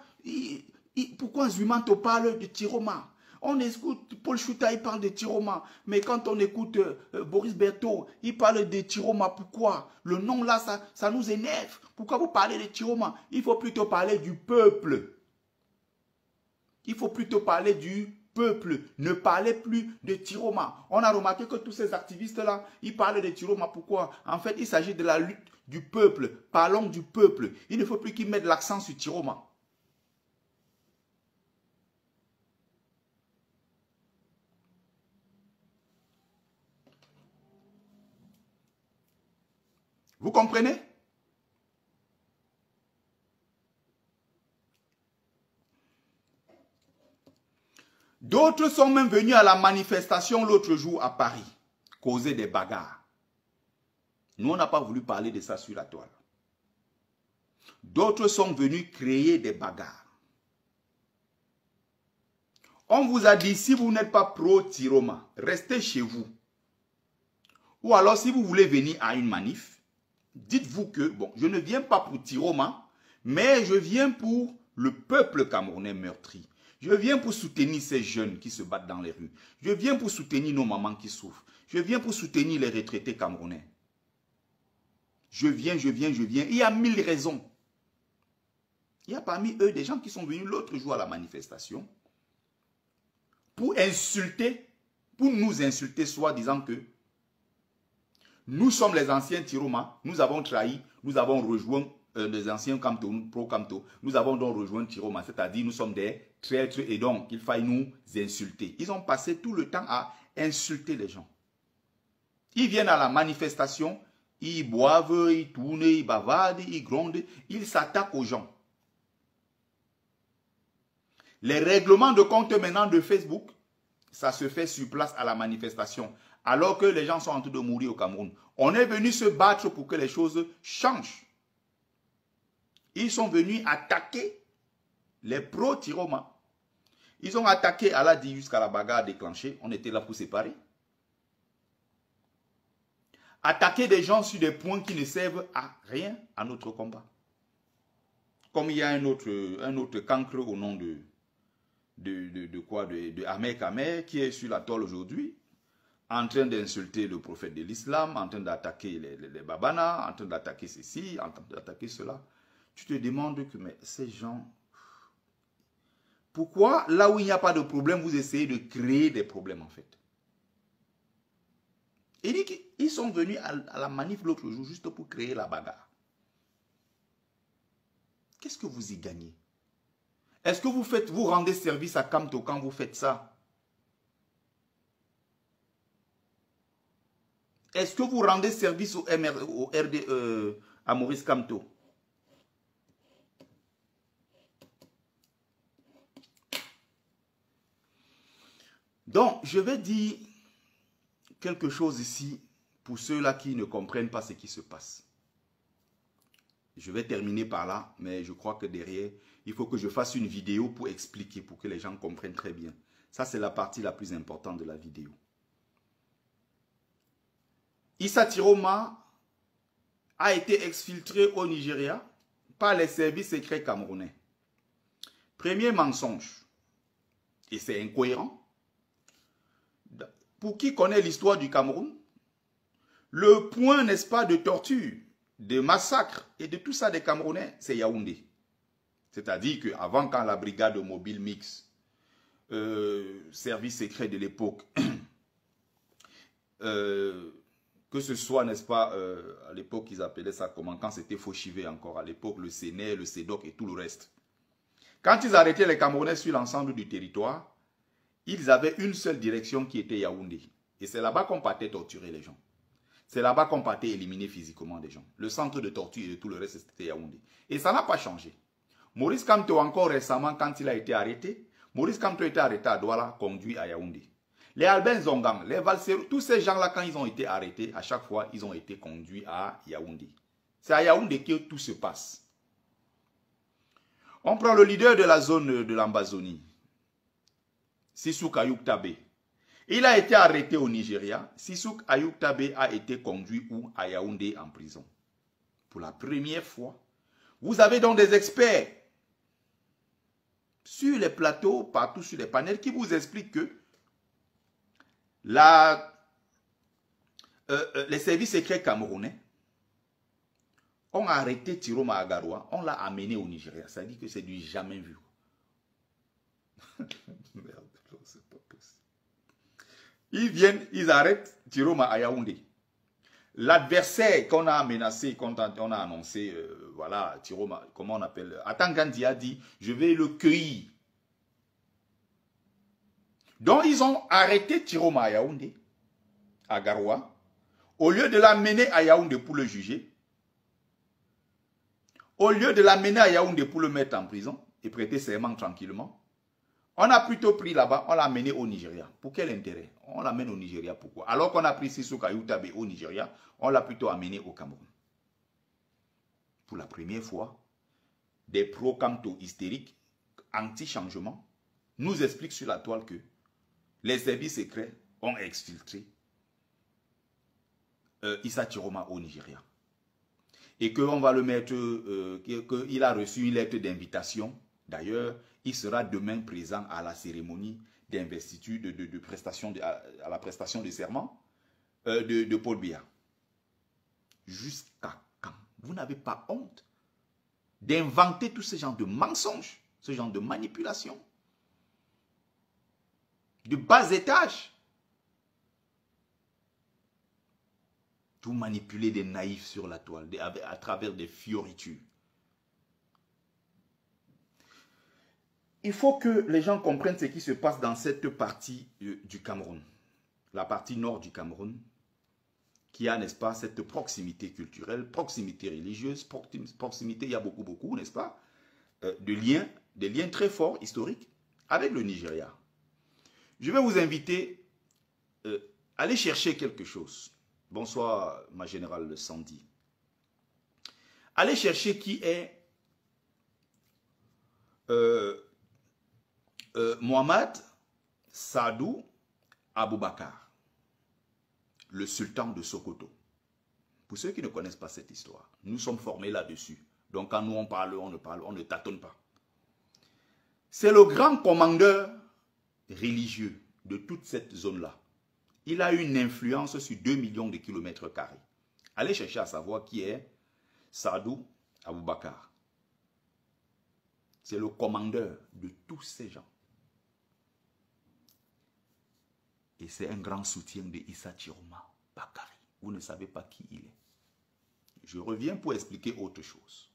A: Zuma te parle de Tiroma? On écoute Paul Chouta, il parle de Tiroma. Mais quand on écoute Boris Berthaud, il parle de Tiroma. Pourquoi? Le nom là, ça nous énerve. Pourquoi vous parlez de Tiroma? Il faut plutôt parler du peuple. Il faut plutôt parler du peuple. Ne parlez plus de Tiroma. On a remarqué que tous ces activistes-là, ils parlent de Tiroma. Pourquoi? En fait, il s'agit de la lutte du peuple. Parlons du peuple. Il ne faut plus qu'ils mettent l'accent sur Tiroma. Vous comprenez? D'autres sont même venus à la manifestation l'autre jour à Paris, causer des bagarres. Nous, on n'a pas voulu parler de ça sur la toile. D'autres sont venus créer des bagarres. On vous a dit, si vous n'êtes pas pro-Tiroma, restez chez vous. Ou alors, si vous voulez venir à une manif, dites-vous que, bon, je ne viens pas pour Tiroma, mais je viens pour le peuple camerounais meurtri. Je viens pour soutenir ces jeunes qui se battent dans les rues. Je viens pour soutenir nos mamans qui souffrent. Je viens pour soutenir les retraités camerounais. Je viens. Il y a 1000 raisons. Il y a parmi eux des gens qui sont venus l'autre jour à la manifestation pour insulter, pour nous insulter, soit disant que nous sommes les anciens Tiroma, nous avons trahi, nous avons rejoint les anciens Kamto, pro-Kamto, nous avons donc rejoint Tiroma, c'est-à-dire nous sommes des traîtres et donc il faille nous insulter. Ils ont passé tout le temps à insulter les gens. Ils viennent à la manifestation, ils boivent, ils tournent, ils bavardent, ils grondent, ils s'attaquent aux gens. Les règlements de compte maintenant de Facebook, ça se fait sur place à la manifestation. Alors que les gens sont en train de mourir au Cameroun. On est venu se battre pour que les choses changent. Ils sont venus attaquer les pro-Tiroma. Ils ont attaqué Aladi jusqu'à la bagarre déclenchée. On était là pour séparer. Attaquer des gens sur des points qui ne servent à rien à notre combat. Comme il y a un autre cancre au nom de Ahmed Kamer qui est sur la toile aujourd'hui, en train d'insulter le prophète de l'islam, en train d'attaquer les babanas, en train d'attaquer ceci, en train d'attaquer cela. Tu te demandes que mais ces gens, pourquoi là où il n'y a pas de problème, vous essayez de créer des problèmes en fait? Il dit qu'ils sont venus à la manif l'autre jour juste pour créer la bagarre. Qu'est-ce que vous y gagnez? Est-ce que vous rendez service à Kamto quand vous faites ça? Est-ce que vous rendez service à Maurice Kamto? Donc, je vais dire quelque chose ici pour ceux-là qui ne comprennent pas ce qui se passe. Je vais terminer par là, mais je crois que derrière, il faut que je fasse une vidéo pour expliquer, pour que les gens comprennent très bien. Ça, c'est la partie la plus importante de la vidéo. Issa Tiroma a été exfiltré au Nigeria par les services secrets camerounais. Premier mensonge, et c'est incohérent. Pour qui connaît l'histoire du Cameroun, le point, n'est-ce pas, de torture, de massacre et de tout ça des Camerounais, c'est Yaoundé. C'est-à-dire qu'avant, quand la brigade mobile mix, service secret de l'époque, que ce soit, n'est-ce pas, à l'époque, ils appelaient ça comment, quand c'était Fauchivé encore, à l'époque, le Séné, le Cédoc et tout le reste. Quand ils arrêtaient les Camerounais sur l'ensemble du territoire, ils avaient une seule direction qui était Yaoundé. Et c'est là-bas qu'on partait torturer les gens. C'est là-bas qu'on partait éliminer physiquement des gens. Le centre de torture et de tout le reste, c'était Yaoundé. Et ça n'a pas changé. Maurice Kamto, encore récemment, quand il a été arrêté, Maurice Kamto était arrêté à Douala, conduit à Yaoundé. Les Albin Zongang, les Valsero, tous ces gens-là, quand ils ont été arrêtés, à chaque fois, ils ont été conduits à Yaoundé. C'est à Yaoundé que tout se passe. On prend le leader de la zone de l'Ambazonie, Sissouk Ayoub Tabé. Il a été arrêté au Nigeria. Sissouk Ayoub Tabé a été conduit à Yaoundé en prison. Pour la première fois. Vous avez donc des experts sur les plateaux, partout sur les panels, qui vous expliquent que les services secrets camerounais ont arrêté Tiroma Agaroua, on l'a amené au Nigeria. Ça dit que c'est du jamais vu. Merde, c'est pas possible. Ils viennent, ils arrêtent Tiroma à Yaoundé. L'adversaire qu'on a menacé, qu'on a annoncé, voilà, Tiroma, comment on appelle, Atangandi a dit, je vais le cueillir. Donc ils ont arrêté Tiroma à Yaoundé, à Garoua, au lieu de l'amener à Yaoundé pour le juger, au lieu de l'amener à Yaoundé pour le mettre en prison et prêter serment tranquillement, on a plutôt pris là-bas, on l'a amené au Nigeria. Pour quel intérêt? On l'amène au Nigeria, pourquoi? Alors qu'on a pris Sissouk Ayoub Tabé au Nigeria, on l'a plutôt amené au Cameroun. Pour la première fois, des pro-Kamto hystériques, anti-changement, nous expliquent sur la toile que les services secrets ont exfiltré Issa Tiroma au Nigeria. Et qu'on va le mettre, qu'il a reçu une lettre d'invitation. D'ailleurs, il sera demain présent à la cérémonie d'investiture, à la prestation de serment de Paul Biya. Jusqu'à quand? Vous n'avez pas honte d'inventer tous ces genres de mensonges, ce genre de manipulation, de bas étage. Vous manipulez des naïfs sur la toile, à travers des fioritures. Il faut que les gens comprennent ce qui se passe dans cette partie du Cameroun. La partie nord du Cameroun, qui a, n'est-ce pas, cette proximité culturelle, proximité religieuse, proximité, il y a beaucoup, n'est-ce pas, des liens très forts, historiques, avec le Nigeria. Je vais vous inviter à aller chercher quelque chose. Bonsoir, ma générale Sandy. Allez chercher qui est Mohamed Sadou Aboubakar, le sultan de Sokoto. Pour ceux qui ne connaissent pas cette histoire, nous sommes formés là-dessus. Donc quand nous on parle, on ne tâtonne pas. C'est le grand commandeur religieux de toute cette zone-là. Il a une influence sur 2 millions de kilomètres carrés. Allez chercher à savoir qui est Sadou Aboubakar. C'est le commandeur de tous ces gens. Et c'est un grand soutien de Issa Tiroma Bakari. Vous ne savez pas qui il est. Je reviens pour expliquer autre chose.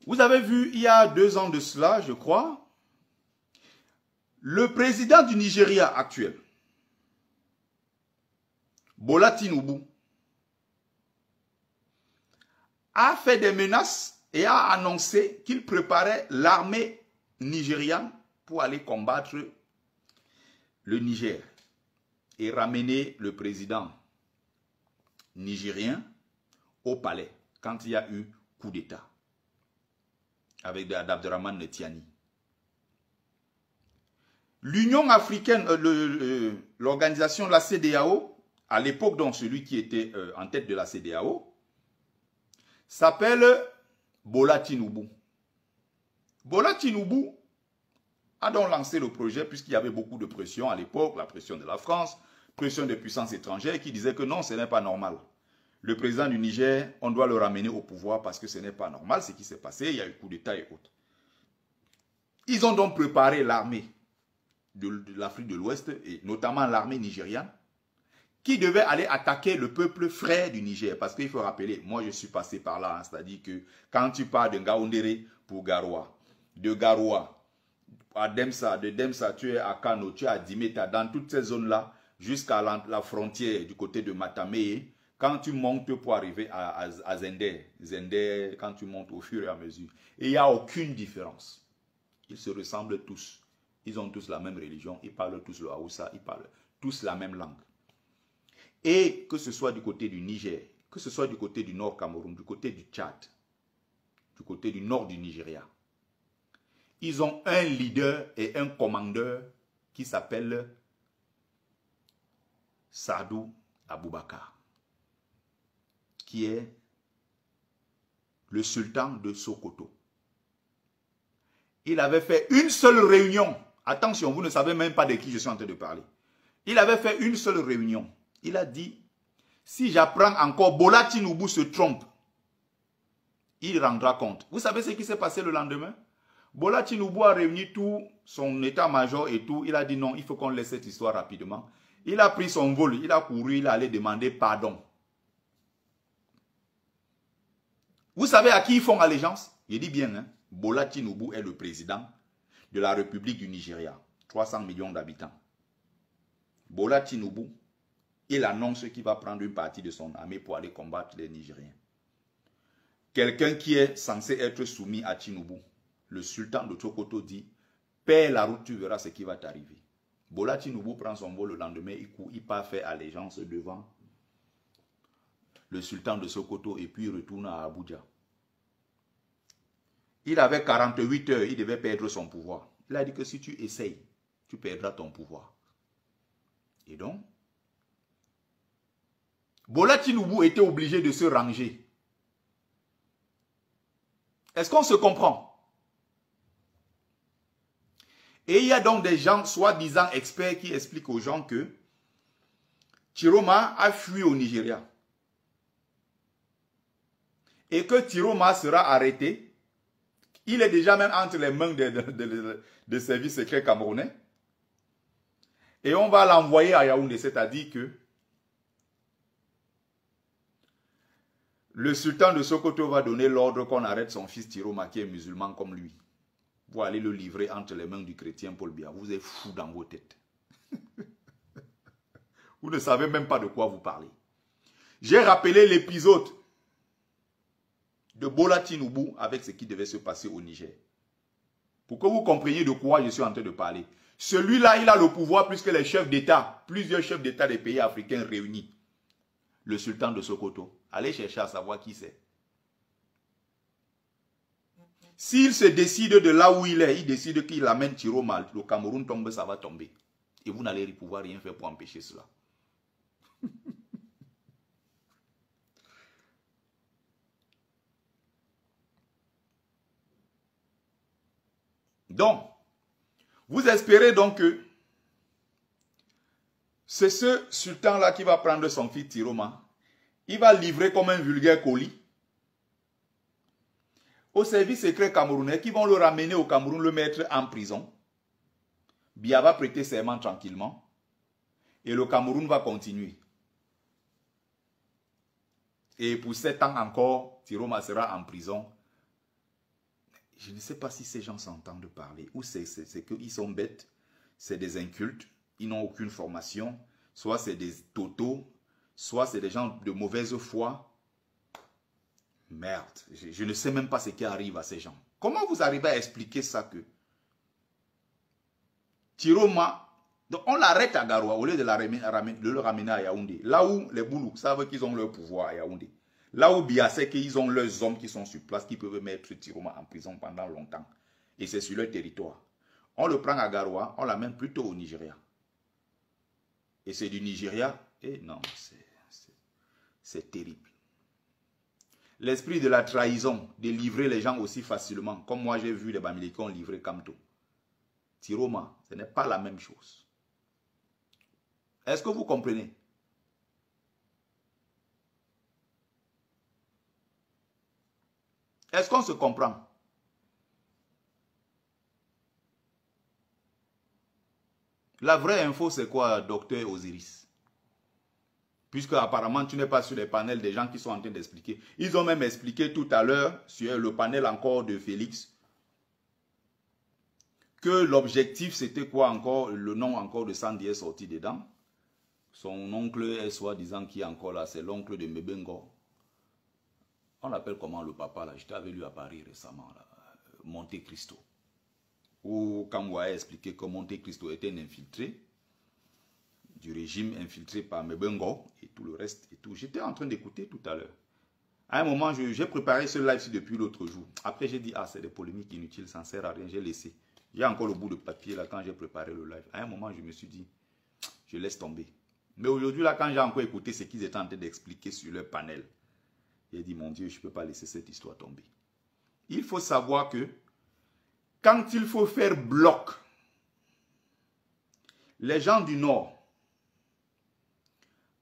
A: Vous avez vu, il y a 2 ans de cela, je crois, le président du Nigeria actuel, Bola Tinubu, a fait des menaces et a annoncé qu'il préparait l'armée nigériane pour aller combattre le Niger et ramener le président nigérien au palais quand il y a eu coup d'État avec Abderrahmane Tiani. L'Union africaine, l'organisation de la CEDEAO, à l'époque, donc celui qui était en tête de la CEDEAO, s'appelle Bola Tinubu. Bola Tinubu a donc lancé le projet puisqu'il y avait beaucoup de pression à l'époque, la pression de la France, pression des puissances étrangères qui disaient que non, ce n'est pas normal. Le président du Niger, on doit le ramener au pouvoir parce que ce n'est pas normal ce qui s'est passé, il y a eu coup d'État et autres. Ils ont donc préparé l'armée de l'Afrique de l'Ouest, et notamment l'armée nigériane, qui devait aller attaquer le peuple frère du Niger. Parce qu'il faut rappeler, moi je suis passé par là, c'est-à-dire que quand tu pars de Ngaoundéré pour Garoua, de Garoua à Demsa, de Demsa, tu es à Kano, tu es à Dimeta, dans toutes ces zones-là, jusqu'à la frontière du côté de Matameye, quand tu montes pour arriver à Zender, Zender, quand tu montes au fur et à mesure, il n'y a aucune différence. Ils se ressemblent tous. Ils ont tous la même religion, ils parlent tous le Haoussa, ils parlent tous la même langue. Et que ce soit du côté du Niger, que ce soit du côté du nord Cameroun, du côté du Tchad, du côté du nord du Nigeria, ils ont un leader et un commandeur qui s'appelle Sadou Aboubakar, qui est le sultan de Sokoto. Il avait fait une seule réunion. Attention, vous ne savez même pas de qui je suis en train de parler. Il avait fait une seule réunion. Il a dit, si j'apprends encore, Bola Tinubu se trompe, il rendra compte. Vous savez ce qui s'est passé le lendemain? Bola Tinubu a réuni tout son état-major et tout. Il a dit non, il faut qu'on laisse cette histoire rapidement. Il a pris son vol, il a couru, il allait demander pardon. Vous savez à qui ils font allégeance? Je dis bien, hein? Bola Tinubu est le président de la République du Nigeria. 300 millions d'habitants. Bola Tinubu, il annonce qu'il va prendre une partie de son armée pour aller combattre les Nigériens. Quelqu'un qui est censé être soumis à Tinubu, le sultan de Sokoto dit, paie la route, tu verras ce qui va t'arriver. Bola Tinubu prend son vol le lendemain, il part faire allégeance devant le sultan de Sokoto et puis il retourne à Abuja. Il avait 48 heures, il devait perdre son pouvoir. Il a dit que si tu essayes, tu perdras ton pouvoir. Et donc, Bola Tinubu était obligé de se ranger. Est-ce qu'on se comprend? Et il y a donc des gens, soi-disant experts, qui expliquent aux gens que Chiroma a fui au Nigeria. Et que Chiroma sera arrêté. Il est déjà même entre les mains des services secrets camerounais. Et on va l'envoyer à Yaoundé, c'est-à-dire que le sultan de Sokoto va donner l'ordre qu'on arrête son fils Chiroma qui est musulman comme lui. Pour aller le livrer entre les mains du chrétien Paul Biya. Vous êtes fous dans vos têtes. Vous ne savez même pas de quoi vous parlez. J'ai rappelé l'épisode de Bola Tinubu avec ce qui devait se passer au Niger. Pour que vous compreniez de quoi je suis en train de parler. Celui-là, il a le pouvoir plus que les chefs d'État, plusieurs chefs d'État des pays africains réunis. Le sultan de Sokoto. Allez chercher à savoir qui c'est. S'il se décide de là où il est, il décide qu'il amène Chiroma, le Cameroun tombe, ça va tomber. Et vous n'allez pouvoir rien faire pour empêcher cela. Donc, vous espérez donc que c'est ce sultan-là qui va prendre son fils Chiroma. Il va livrer comme un vulgaire colis au service secret camerounais qui vont le ramener au Cameroun, le mettre en prison. Biya va prêter serment tranquillement et le Cameroun va continuer. Et pour 7 ans encore, Chiroma sera en prison. Je ne sais pas si ces gens s'entendent parler ou c'est qu'ils sont bêtes, c'est des incultes, ils n'ont aucune formation, soit c'est des totos, soit c'est des gens de mauvaise foi. Merde, je ne sais même pas ce qui arrive à ces gens. Comment vous arrivez à expliquer ça que Chiroma, donc on l'arrête à Garoua au lieu de le ramener à Yaoundé. Là où les Boulous savent qu'ils ont leur pouvoir à Yaoundé. Là où Biya sait qu'ils ont leurs hommes qui sont sur place, qui peuvent mettre Chiroma en prison pendant longtemps. Et c'est sur leur territoire. On le prend à Garoua, on l'amène plutôt au Nigeria. Et c'est du Nigeria. Et non, c'est terrible. L'esprit de la trahison, de livrer les gens aussi facilement, comme moi j'ai vu les Bamilikons livrer Kamto. Chiroma, ce n'est pas la même chose. Est-ce que vous comprenez? Est-ce qu'on se comprend? La vraie info, c'est quoi, docteur Osiris? Puisque apparemment, tu n'es pas sur les panels des gens qui sont en train d'expliquer. Ils ont même expliqué tout à l'heure, sur le panel encore de Félix, que l'objectif, c'était quoi encore? Le nom encore de Sandy est sorti dedans. Son oncle est soi-disant qui est encore là, c'est l'oncle de Mebengo. On l'appelle comment le papa là? J'étais avec lui à Paris récemment, là, Monte Cristo. Où Kamwa a expliqué que Monte Cristo était un infiltré du régime, infiltré par Mebengo et tout le reste et tout. J'étais en train d'écouter tout à l'heure. À un moment, j'ai préparé ce live depuis l'autre jour. Après, j'ai dit, ah, c'est des polémiques inutiles, ça ne sert à rien, j'ai laissé. J'ai encore le bout de papier là quand j'ai préparé le live. À un moment, je me suis dit, je laisse tomber. Mais aujourd'hui, là, quand j'ai encore écouté ce qu'ils étaient en train d'expliquer sur leur panel, j'ai dit, mon Dieu, je ne peux pas laisser cette histoire tomber. Il faut savoir que quand il faut faire bloc, les gens du Nord,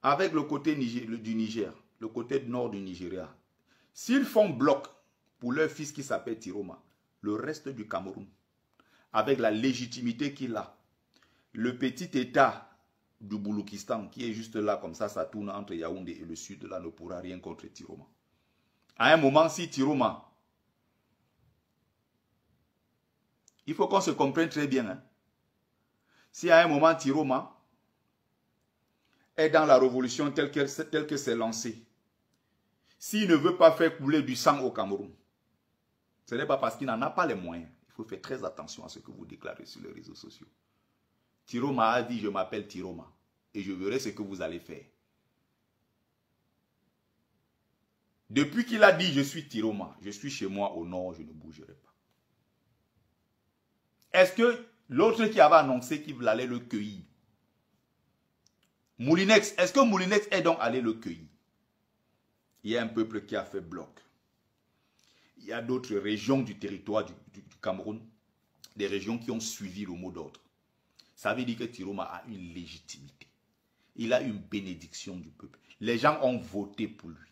A: avec le côté du Niger, le côté nord du Nigeria, s'ils font bloc pour leur fils qui s'appelle Tiroma, le reste du Cameroun, avec la légitimité qu'il a, le petit état du Bouloukistan qui est juste là comme ça tourne entre Yaoundé et le sud, là ne pourra rien contre Tiroma. À un moment, si Tiroma, il faut qu'on se comprenne très bien, hein? Si à un moment Tiroma est dans la révolution telle que c'est lancé, s'il ne veut pas faire couler du sang au Cameroun, ce n'est pas parce qu'il n'en a pas les moyens. Il faut faire très attention à ce que vous déclarez sur les réseaux sociaux. Tiroma a dit, je m'appelle Tiroma et je verrai ce que vous allez faire. Depuis qu'il a dit, je suis Tiroma, je suis chez moi au nord, je ne bougerai pas. Est-ce que l'autre qui avait annoncé qu'il allait le cueillir, Moulinex, est-ce que Moulinex est donc allé le cueillir? Il y a un peuple qui a fait bloc. Il y a d'autres régions du territoire du Cameroun, des régions qui ont suivi le mot d'ordre. Ça veut dire que Tiroma a une légitimité. Il a une bénédiction du peuple. Les gens ont voté pour lui.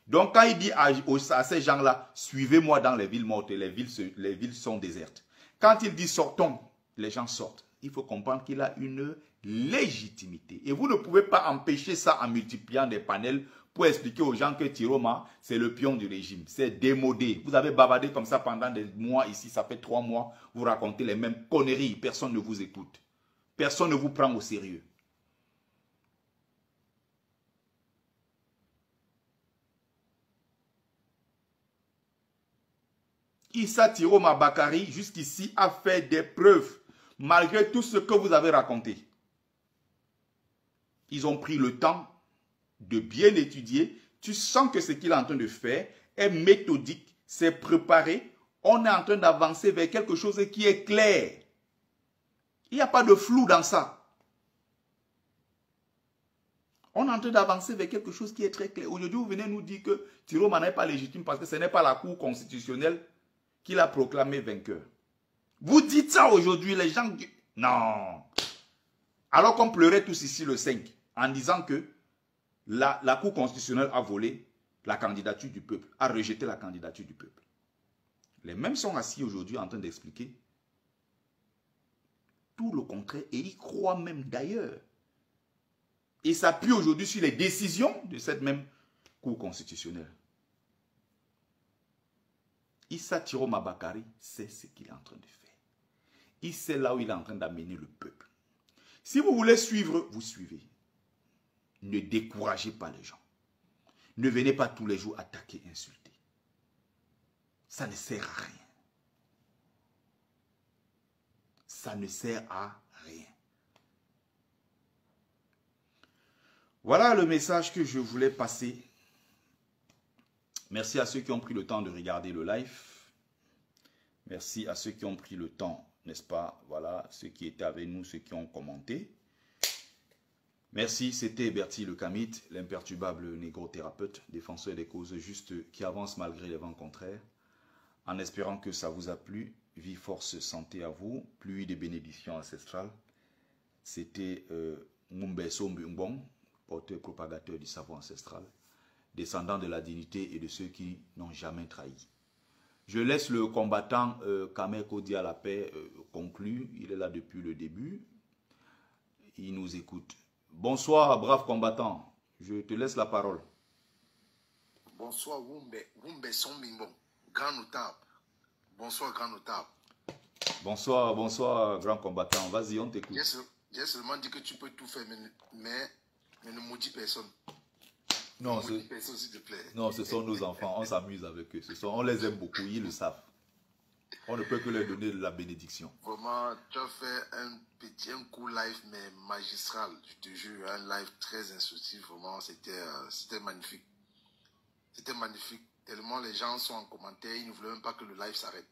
A: Donc quand il dit à ces gens-là, suivez-moi dans les villes mortes, les villes sont désertes. Quand il dit sortons, les gens sortent. Il faut comprendre qu'il a une légitimité. Et vous ne pouvez pas empêcher ça en multipliant des panels pour expliquer aux gens que Tiroma, c'est le pion du régime. C'est démodé. Vous avez bavardé comme ça pendant des mois ici, ça fait 3 mois, vous racontez les mêmes conneries. Personne ne vous écoute. Personne ne vous prend au sérieux. Issa Tiroma Bakari, jusqu'ici, a fait des preuves, malgré tout ce que vous avez raconté. Ils ont pris le temps de bien étudier. Tu sens que ce qu'il est en train de faire est méthodique, c'est préparé. On est en train d'avancer vers quelque chose qui est clair. Il n'y a pas de flou dans ça. On est en train d'avancer vers quelque chose qui est très clair. Aujourd'hui, vous venez nous dire que Tiroma n'est pas légitime parce que ce n'est pas la Cour constitutionnelle qu'il a proclamé vainqueur. Vous dites ça aujourd'hui, les gens... Non. Alors qu'on pleurait tous ici le 5, en disant que la Cour constitutionnelle a volé la candidature du peuple, a rejeté la candidature du peuple. Les mêmes sont assis aujourd'hui en train d'expliquer tout le contraire et ils croient même d'ailleurs. Et s'appuient aujourd'hui sur les décisions de cette même Cour constitutionnelle. Issa Tiroma Bakari sait ce qu'il est en train de faire. Il sait là où il est en train d'amener le peuple. Si vous voulez suivre, vous suivez. Ne découragez pas les gens. Ne venez pas tous les jours attaquer, insulter. Ça ne sert à rien. Ça ne sert à rien. Voilà le message que je voulais passer. Merci à ceux qui ont pris le temps de regarder le live. Merci à ceux qui ont pris le temps, n'est-ce pas? Voilà, ceux qui étaient avec nous, ceux qui ont commenté. Merci, c'était Bertie Le Kamit, l'imperturbable négro-thérapeute, défenseur des causes justes qui avance malgré les vents contraires. En espérant que ça vous a plu, vie, force, santé à vous, pluie de bénédictions ancestrales. C'était Mumbeso Mbumbong, porteur propagateur du savoir ancestral, descendant de la dignité et de ceux qui n'ont jamais trahi. Je laisse le combattant Kamer Kodi à la paix conclure. Il est là depuis le début. Il nous écoute. Bonsoir, brave combattant. Je te laisse la parole.
B: Bonsoir, Wumbe Son Mimbon, grand notable. Bonsoir, grand notable.
A: Bonsoir, bonsoir, grand combattant. Vas-y, on t'écoute.
B: J'ai seulement dit que tu peux tout faire, mais ne maudis personne.
A: Non,
B: personne, s'il te plaît.
A: Non, ce sont nos enfants. On s'amuse avec eux. On les aime beaucoup, ils le savent. On ne peut que leur donner la bénédiction.
B: Vraiment, tu as fait un court live, mais magistral. Je te jure, un live très instructif. Vraiment, c'était magnifique. C'était magnifique. Tellement les gens sont en commentaire, ils ne voulaient même pas que le live s'arrête.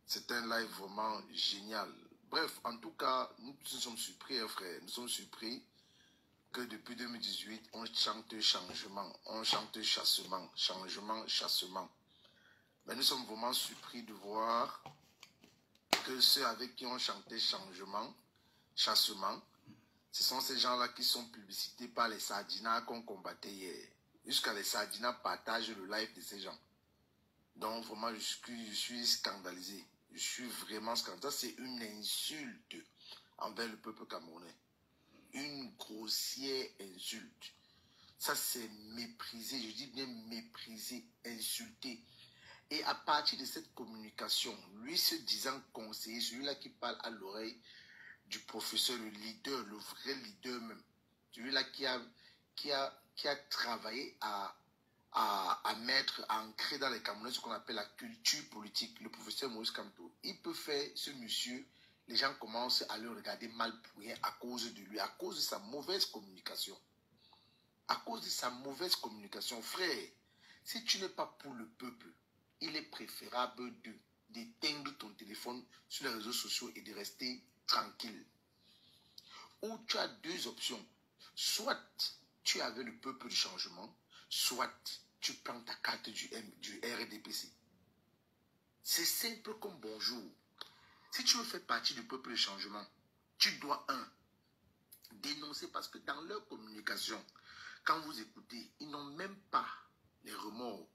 B: C'est un live vraiment génial. Bref, en tout cas, nous sommes surpris, hein, frère. Nous sommes surpris que depuis 2018, on chante changement, on chante chassement, changement, chassement. Mais nous sommes vraiment surpris de voir que ceux avec qui on chantait changement, chassement, ce sont ces gens-là qui sont publicités par les Sardinas qu'on combattait hier. Jusqu'à les Sardinas partagent le live de ces gens. Donc vraiment, je suis scandalisé. Je suis vraiment scandalisé. C'est une insulte envers le peuple camerounais. Une grossière insulte. Ça, c'est méprisé. Je dis bien méprisé, insulté. Et à partir de cette communication, lui se disant conseiller, celui-là qui parle à l'oreille du professeur, le leader, le vrai leader même, celui-là qui a travaillé à mettre, à ancrer dans les Camerounais ce qu'on appelle la culture politique, le professeur Maurice Kamto. Il peut faire ce monsieur, les gens commencent à le regarder mal pour rien à cause de lui, à cause de sa mauvaise communication. À cause de sa mauvaise communication, frère, si tu n'es pas pour le peuple, il est préférable d'éteindre ton téléphone sur les réseaux sociaux et de rester tranquille. Ou tu as deux options. Soit tu es avec le peuple du changement, soit tu prends ta carte du RDPC. C'est simple comme bonjour. Si tu veux faire partie du peuple du changement, tu dois, dénoncer, parce que dans leur communication, quand vous écoutez, ils n'ont même pas les remords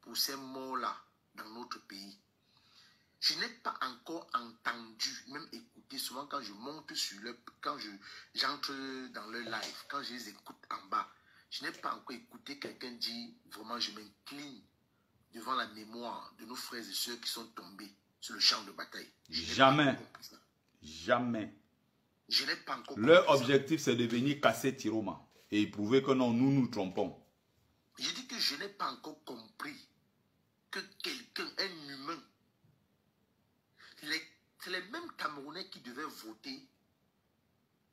B: pour ces morts-là dans notre pays. Je n'ai pas encore entendu, même écouté, souvent quand je monte sur quand j'entre dans leur live, quand je les écoute en bas, je n'ai pas encore écouté quelqu'un dire, vraiment je m'incline devant la mémoire de nos frères et sœurs qui sont tombés sur le champ de bataille.
A: Jamais. Jamais.
B: Je n'ai pas encore.
A: Leur objectif, c'est de venir casser Tiroma et prouver que non, nous nous trompons.
B: Je dis que je n'ai pas encore compris que quelqu'un, un humain, c'est les mêmes Camerounais qui devaient voter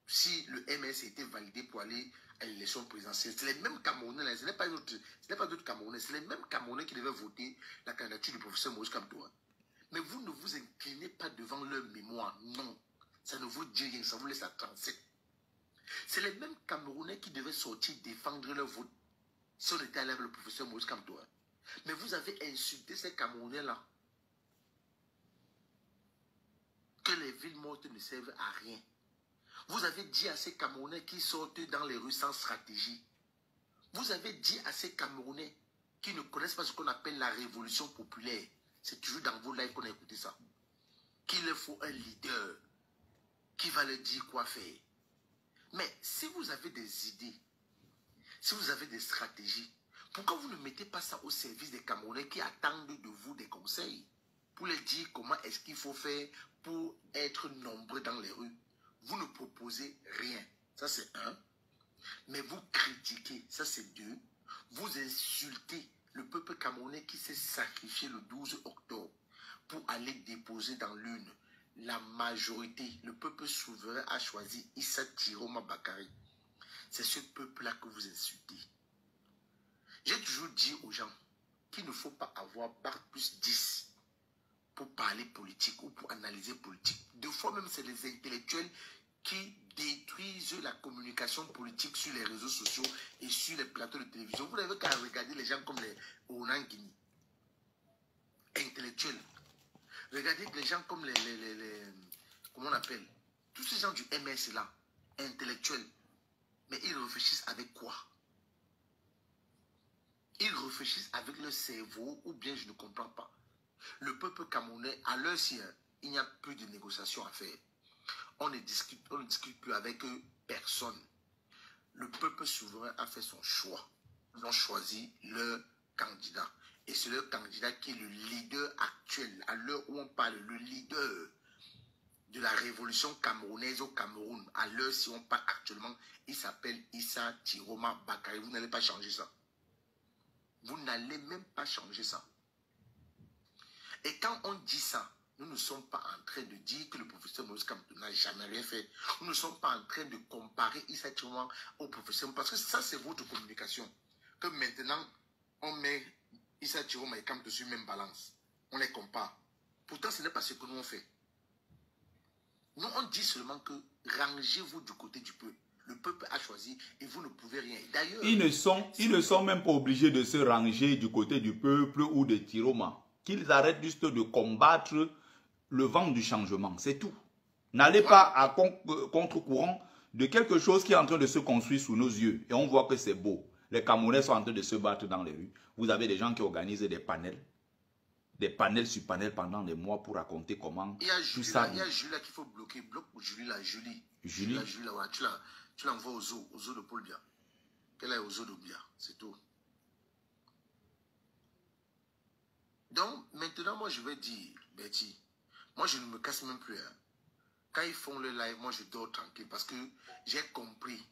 B: si le MS était validé pour aller à l'élection présidentielle. C'est les mêmes Camerounais, là, ce n'est pas d'autres Camerounais, c'est les mêmes Camerounais qui devaient voter la candidature du professeur Maurice Kamto. Mais vous ne vous inclinez pas devant leur mémoire, non. Ça ne vous dit rien, ça vous laisse à 37. C'est les mêmes Camerounais qui devaient sortir défendre leur vote si on était allé avec le professeur Maurice Kamto. Mais vous avez insulté ces Camerounais-là. Que les villes mortes ne servent à rien. Vous avez dit à ces Camerounais qui sortent dans les rues sans stratégie. Vous avez dit à ces Camerounais qui ne connaissent pas ce qu'on appelle la révolution populaire. C'est toujours dans vos lives qu'on a écouté ça. Qu'il leur faut un leader qui va leur dire quoi faire. Mais si vous avez des idées, si vous avez des stratégies, pourquoi vous ne mettez pas ça au service des Camerounais qui attendent de vous des conseils pour leur dire comment est-ce qu'il faut faire pour être nombreux dans les rues? Vous ne proposez rien. Ça, c'est un. Mais vous critiquez. Ça, c'est deux. Vous insultez le peuple camerounais qui s'est sacrifié le 12 octobre pour aller déposer dans l'urne. La majorité, le peuple souverain a choisi Issa Tiroma Bakari. C'est ce peuple-là que vous insultez. J'ai toujours dit aux gens qu'il ne faut pas avoir bac plus 10 pour parler politique ou pour analyser politique. Des fois même, c'est les intellectuels qui détruisent la communication politique sur les réseaux sociaux et sur les plateaux de télévision. Vous n'avez qu'à regarder les gens comme les Onangini, intellectuels. Regardez les gens comme comment on appelle, tous ces gens du MS là, intellectuels. Mais ils réfléchissent avec quoi? Ils réfléchissent avec leur cerveau ou bien je ne comprends pas. Le peuple camerounais, à l'heure ci, il n'y a plus de négociations à faire. On ne discute plus avec personne. Le peuple souverain a fait son choix. Ils ont choisi leur candidat. Et c'est leur candidat qui est le leader actuel, à l'heure où on parle, le leader de la révolution camerounaise au Cameroun, à l'heure si on parle actuellement, il s'appelle Issa Tiroma Bakary. Vous n'allez pas changer ça. Vous n'allez même pas changer ça. Et quand on dit ça, nous ne sommes pas en train de dire que le professeur Maurice Kamto n'a jamais rien fait. Nous ne sommes pas en train de comparer Issa Tiroma au professeur, parce que ça c'est votre communication. Que maintenant, on met Issa Tiroma et Kamto sur la même balance. On les compare. Pourtant, ce n'est pas ce que nous on fait. Nous, on dit seulement que rangez-vous du côté du peuple. Le peuple a choisi et vous ne pouvez rien. D'ailleurs,
A: ils ne sont même pas obligés de se ranger du côté du peuple ou de Tiroma. Qu'ils arrêtent juste de combattre le vent du changement. C'est tout. N'allez pas à contre-courant de quelque chose qui est en train de se construire sous nos yeux. Et on voit que c'est beau. Les Camerounais sont en train de se battre dans les rues. Vous avez des gens qui organisent des panels sur panels pendant des mois pour raconter comment tout ça...
B: Il y a Julie là qu'il faut bloquer. Bloque Julie là, Julie.
A: Julie
B: là, ouais, tu l'envoies aux eaux de Paul Biya. Qu'elle est aux eaux de Biya, c'est tout. Donc, maintenant, moi, je vais dire, Betty, moi, je ne me casse même plus. Hein. Quand ils font le live, moi, je dors tranquille parce que j'ai compris,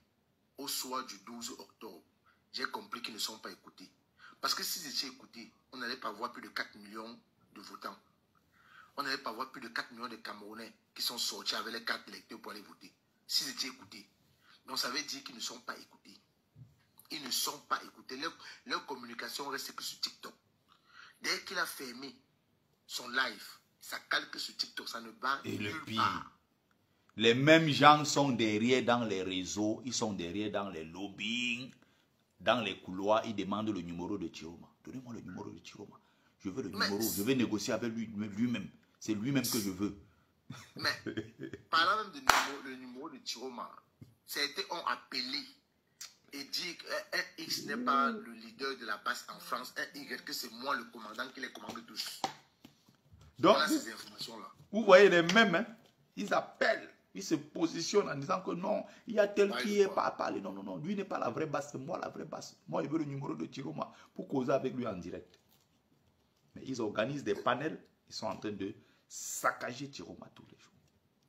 B: au soir du 12 octobre, j'ai compris qu'ils ne sont pas écoutés. Parce que s'ils étaient écoutés, on n'allait pas avoir plus de 4 millions de votants. On n'allait pas avoir plus de 4 millions de Camerounais qui sont sortis avec les cartes électeurs pour aller voter. S'ils étaient écoutés. Donc, ça veut dire qu'ils ne sont pas écoutés. Ils ne sont pas écoutés. Leur communication reste que sur TikTok. Dès qu'il a fermé son live, ça calque sur TikTok, ça ne va nulle part.
A: Les mêmes gens sont derrière dans les réseaux, ils sont derrière dans les lobbying, dans les couloirs, ils demandent le numéro de Tiroma. Donnez-moi le numéro de Tiroma. Je veux le numéro, je vais négocier avec lui-même. C'est lui-même que je veux.
B: Mais, parlant même du numéro de Tiroma, certains ont appelé et dit qu'un X n'est pas le leader de la base en France, un Y que c'est moi le commandant qui les commande tous.
A: Donc,
B: voilà ces informations-là.
A: Vous voyez les mêmes, hein? Ils appellent, ils se positionnent en disant que non, il y a tel qui est pas à parler. Non, non, non, lui n'est pas la vraie base, c'est moi la vraie base. Moi, je veux le numéro de Tiroma pour causer avec lui en direct. Mais ils organisent des panels, ils sont en train de saccager Tiroma tous les jours.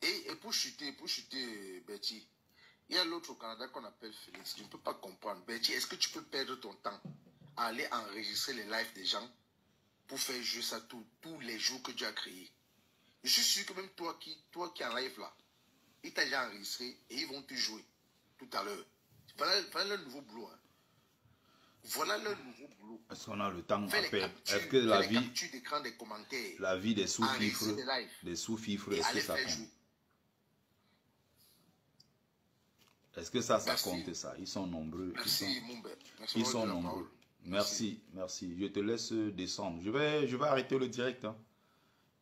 B: Et pour chuter, Betty, il y a l'autre au Canada qu'on appelle Félix. Je ne peux pas comprendre. Betty, est-ce que tu peux perdre ton temps à aller enregistrer les lives des gens pour faire jouer ça tous les jours que tu as créé? Je suis sûr que même toi qui en live là, ils t'ont déjà enregistré et ils vont te jouer tout à l'heure. Voilà le nouveau boulot. Hein. Voilà le nouveau boulot.
A: Est-ce qu'on a le temps
B: à
A: faire? Est-ce que la vie,
B: des commentaires,
A: la vie des sous-fifres, est-ce que ça compte?
B: Jouer.
A: Est-ce que ça compte ça? Ils sont nombreux.
B: Merci, mon père.
A: Ils sont nombreux. Merci. Je te laisse descendre. Je vais arrêter le direct. Hein.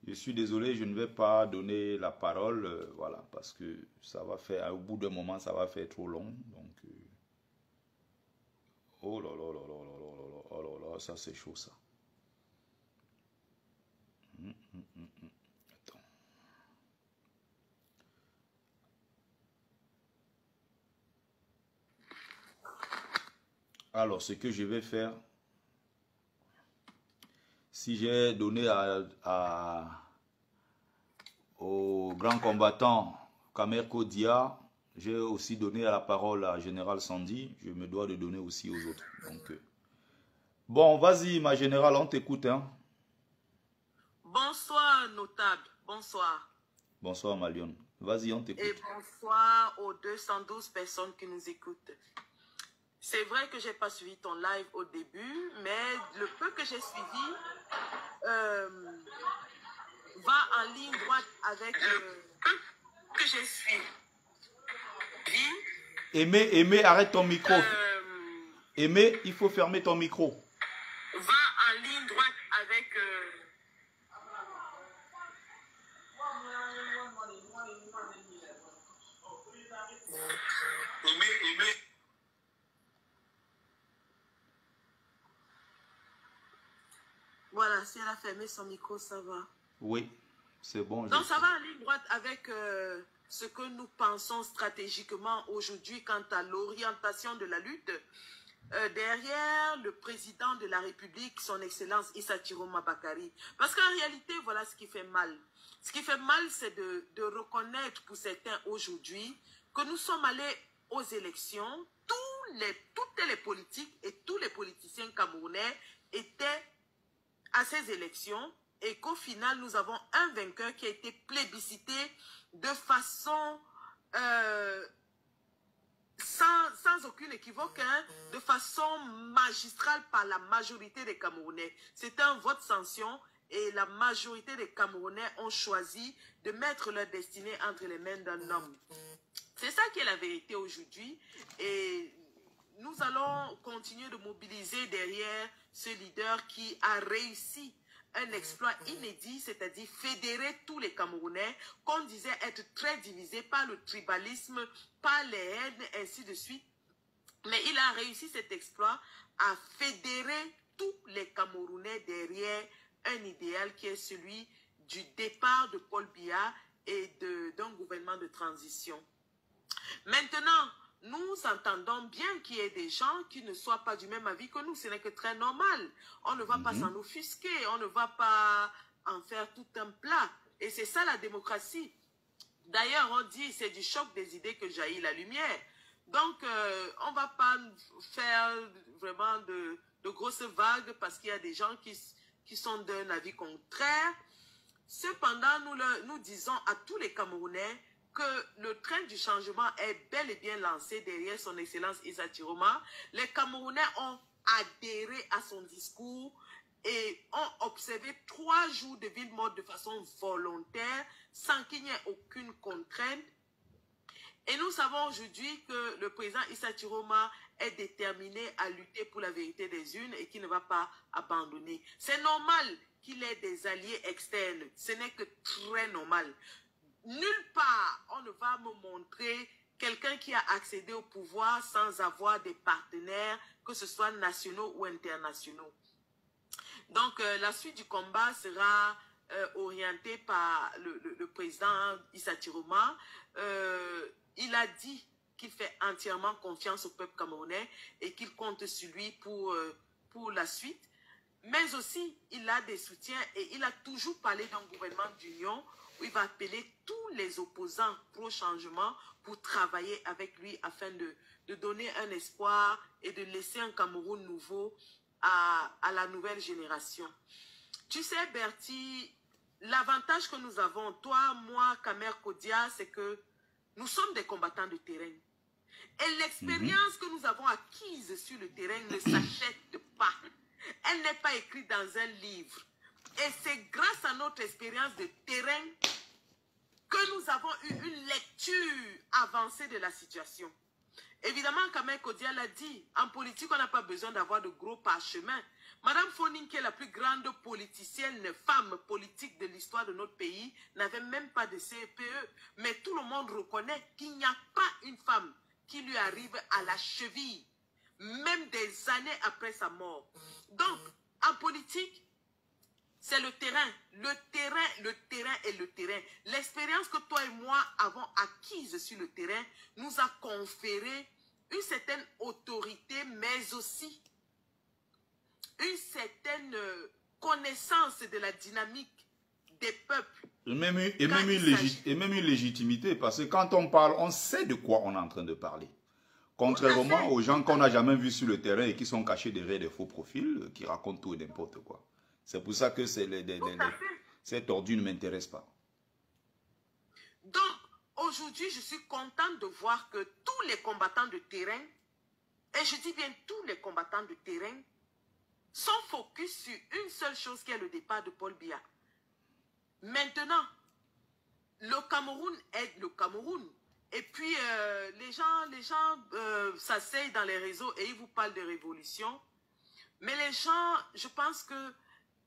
A: Je suis désolé, je ne vais pas donner la parole, voilà, parce que ça va faire, au bout d'un moment, ça va faire trop long. Donc, oh là là là là là là là, oh là là, ça c'est chaud ça. Attends. Alors, ce que je vais faire, si j'ai donné au grand combattant Kamerko Dia, j'ai aussi donné la parole à Général Sandy, je me dois de donner aussi aux autres. Donc, bon, vas-y ma générale, on t'écoute. Hein.
C: Bonsoir notable, bonsoir.
A: Bonsoir Malion, vas-y on t'écoute.
C: Et bonsoir aux 212 personnes qui nous écoutent. C'est vrai que je n'ai pas suivi ton live au début, mais le peu que j'ai suivi va en ligne droite avec le peu que j'ai suivi.
A: Aimé, arrête ton micro. Aimé, il faut fermer ton micro.
C: Va en ligne droite avec... Aimé. Voilà, si elle a fermé son micro, ça va.
A: Oui, c'est bon.
C: Donc ça va en ligne droite avec ce que nous pensons stratégiquement aujourd'hui quant à l'orientation de la lutte. derrière le président de la République, son Excellence Issa Chiroma Bakari. Parce qu'en réalité, voilà ce qui fait mal. Ce qui fait mal, c'est de reconnaître pour certains aujourd'hui que nous sommes allés aux élections, toutes les politiques et tous les politiciens camerounais étaient à ces élections et qu'au final, nous avons un vainqueur qui a été plébiscité de façon sans aucune équivoque, hein, de façon magistrale par la majorité des Camerounais. C'était un vote sanction et la majorité des Camerounais ont choisi de mettre leur destinée entre les mains d'un homme. C'est ça qui est la vérité aujourd'hui et nous allons continuer de mobiliser derrière ce leader qui a réussi un exploit inédit, c'est-à-dire fédérer tous les Camerounais, qu'on disait être très divisés par le tribalisme, par les haines, ainsi de suite. Mais il a réussi cet exploit à fédérer tous les Camerounais derrière un idéal qui est celui du départ de Paul Biya et d'un gouvernement de transition. Maintenant, nous entendons bien qu'il y ait des gens qui ne soient pas du même avis que nous. Ce n'est que très normal. On ne va pas s'en offusquer. On ne va pas en faire tout un plat. Et c'est ça la démocratie. D'ailleurs, on dit c'est du choc des idées que jaillit la lumière. Donc, on ne va pas faire vraiment de grosses vagues parce qu'il y a des gens qui sont d'un avis contraire. Cependant, nous disons à tous les Camerounais que le train du changement est bel et bien lancé derrière son Excellence Issa Chiroma. Les Camerounais ont adhéré à son discours et ont observé 3 jours de ville morte de façon volontaire, sans qu'il n'y ait aucune contrainte. Et nous savons aujourd'hui que le président Issa Chiroma est déterminé à lutter pour la vérité des urnes et qu'il ne va pas abandonner. C'est normal qu'il ait des alliés externes. Ce n'est que très normal. Nulle part, on ne va me montrer quelqu'un qui a accédé au pouvoir sans avoir des partenaires, que ce soit nationaux ou internationaux. Donc, la suite du combat sera orientée par le président Issa Chiroma. Il a dit qu'il fait entièrement confiance au peuple camerounais et qu'il compte sur lui pour la suite. Mais aussi, il a des soutiens et il a toujours parlé d'un gouvernement d'union où il va appeler tous les opposants pro-changement pour travailler avec lui afin de donner un espoir et de laisser un Cameroun nouveau à la nouvelle génération. Tu sais, Bertie, l'avantage que nous avons, toi, moi, Kamer Kodia, c'est que nous sommes des combattants de terrain. Et l'expérience que nous avons acquise sur le terrain ne s'achète pas. Elle n'est pas écrite dans un livre. Et c'est grâce à notre expérience de terrain que nous avons eu une lecture avancée de la situation. Évidemment, Kamer Kodia l'a dit, en politique, on n'a pas besoin d'avoir de gros parchemins. Madame Foning, qui est la plus grande politicienne, femme politique de l'histoire de notre pays, n'avait même pas de CPE. Mais tout le monde reconnaît qu'il n'y a pas une femme qui lui arrive à la cheville, même des années après sa mort. Donc, en politique, c'est le terrain. Le terrain et le terrain. L'expérience que toi et moi avons acquise sur le terrain nous a conféré une certaine autorité, mais aussi une certaine connaissance de la dynamique des peuples.
A: Et même une légitimité, parce que quand on parle, on sait de quoi on est en train de parler. Contrairement aux gens qu'on n'a jamais vus sur le terrain et qui sont cachés derrière des faux profils, qui racontent tout et n'importe quoi. C'est pour ça que cette ordure ne m'intéresse pas.
C: Donc, aujourd'hui, je suis contente de voir que tous les combattants de terrain, et je dis bien tous les combattants de terrain, sont focus sur une seule chose qui est le départ de Paul Biya. Maintenant, le Cameroun aide le Cameroun. Et puis, les gens s'asseyent dans les réseaux et ils vous parlent de révolution. Mais les gens, je pense que,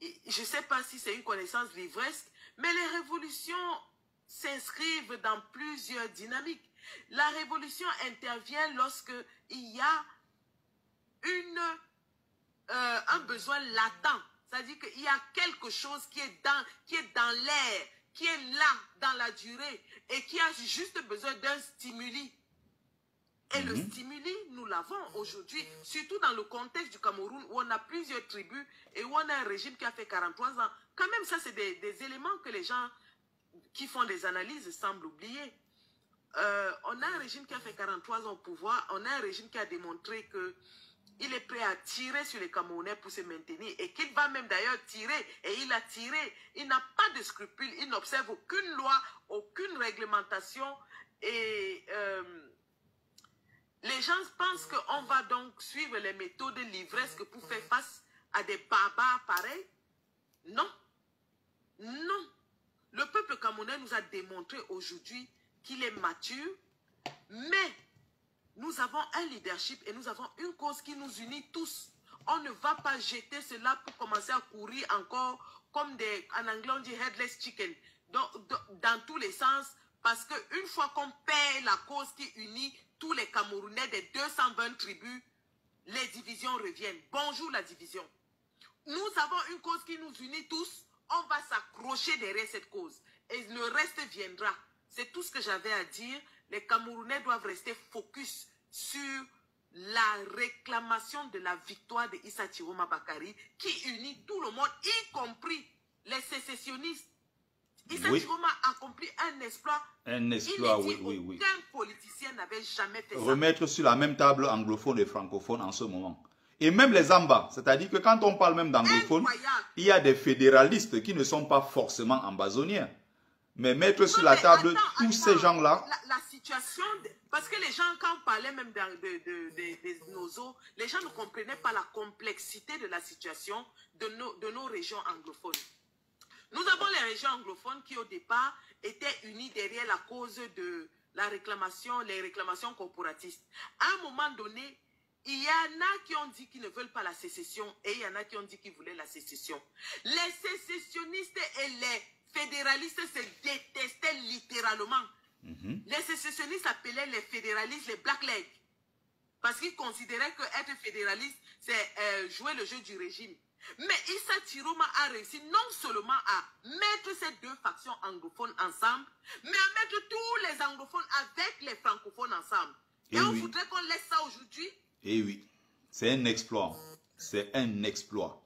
C: je ne sais pas si c'est une connaissance livresque, mais les révolutions s'inscrivent dans plusieurs dynamiques. La révolution intervient lorsque il y a un besoin latent. C'est-à-dire qu'il y a quelque chose qui est dans l'air, qui est là dans la durée et qui a juste besoin d'un stimuli. Et le stimuli, nous l'avons aujourd'hui, surtout dans le contexte du Cameroun où on a plusieurs tribus et où on a un régime qui a fait 43 ans. Quand même, ça, c'est des éléments que les gens qui font des analyses semblent oublier. On a un régime qui a fait 43 ans au pouvoir, on a un régime qui a démontré qu'il est prêt à tirer sur les Camerounais pour se maintenir et qu'il va même d'ailleurs tirer, et il a tiré, il n'a pas de scrupules, il n'observe aucune loi, aucune réglementation et les gens pensent qu'on va donc suivre les méthodes livresques pour faire face à des barbares pareils. Non, non. Le peuple camerounais nous a démontré aujourd'hui qu'il est mature, mais nous avons un leadership et nous avons une cause qui nous unit tous. On ne va pas jeter cela pour commencer à courir encore comme en anglais on dit headless chicken, dans tous les sens, parce qu'une fois qu'on perd la cause qui unit tous les Camerounais des 220 tribus, les divisions reviennent. Bonjour la division. Nous avons une cause qui nous unit tous, on va s'accrocher derrière cette cause et le reste viendra. C'est tout ce que j'avais à dire. Les Camerounais doivent rester focus sur la réclamation de la victoire de Issa Chiroma Bakary qui unit tout le monde, y compris les sécessionnistes. Issa Chiroma a accompli un exploit.
A: Un exploit, oui.
C: Aucun politicien n'avait jamais fait ça.
A: Remettre sur la même table anglophone et francophone en ce moment. Et même les Amba, c'est-à-dire que quand on parle même d'anglophone, il y a des fédéralistes qui ne sont pas forcément ambazoniens. Mais mettre sur la table tous ces gens-là...
C: La situation... Parce que les gens, quand on parlait même de nos eaux, les gens ne comprenaient pas la complexité de la situation de nos régions anglophones. Nous avons les régions anglophones qui, au départ, étaient unies derrière la cause de la réclamation, les réclamations corporatistes. À un moment donné, il y en a qui ont dit qu'ils ne veulent pas la sécession et il y en a qui ont dit qu'ils voulaient la sécession. Les sécessionnistes et les fédéralistes se détestaient littéralement. Les sécessionnistes appelaient les fédéralistes les blacklegs parce qu'ils considéraient qu'être fédéraliste, c'est jouer le jeu du régime. Mais Issa Chiroma a réussi non seulement à mettre ces deux factions anglophones ensemble, mais à mettre tous les anglophones avec les francophones ensemble. Et on voudrait qu'on laisse ça aujourd'hui?
A: Eh oui, c'est un exploit. C'est un exploit.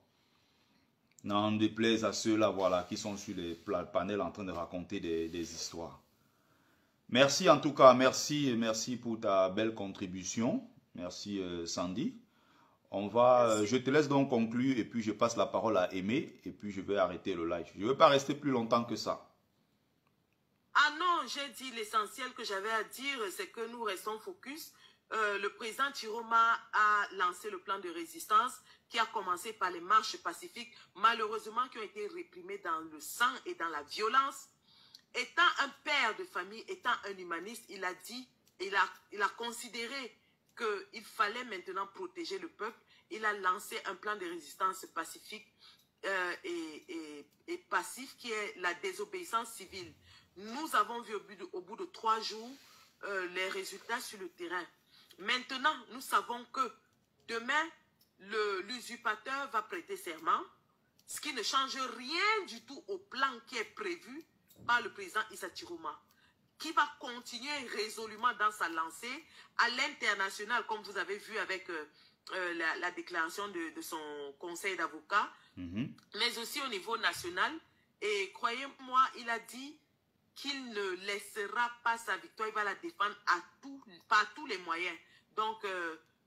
A: N'en déplaise à ceux-là, voilà, qui sont sur les panels en train de raconter des histoires. Merci en tout cas, merci pour ta belle contribution. Merci Sandy. Je te laisse donc conclure et puis je passe la parole à Aimé et puis je vais arrêter le live. Je ne veux pas rester plus longtemps que ça.
C: Ah non, j'ai dit l'essentiel que j'avais à dire, c'est que nous restons focus. Le président Chiroma a lancé le plan de résistance qui a commencé par les marches pacifiques, malheureusement qui ont été réprimées dans le sang et dans la violence. Étant un père de famille, étant un humaniste, il a dit, il a considéré qu'il fallait maintenant protéger le peuple. Il a lancé un plan de résistance pacifique et passif qui est la désobéissance civile. Nous avons vu au bout de 3 jours les résultats sur le terrain. Maintenant, nous savons que demain, l'usurpateur va prêter serment, ce qui ne change rien du tout au plan qui est prévu par le président Issa Chiroma, qui va continuer résolument dans sa lancée à l'international, comme vous avez vu avec la déclaration de son conseil d'avocats, mais aussi au niveau national. Et croyez-moi, il a dit qu'il ne laissera pas sa victoire, il va la défendre par tous les moyens. Donc,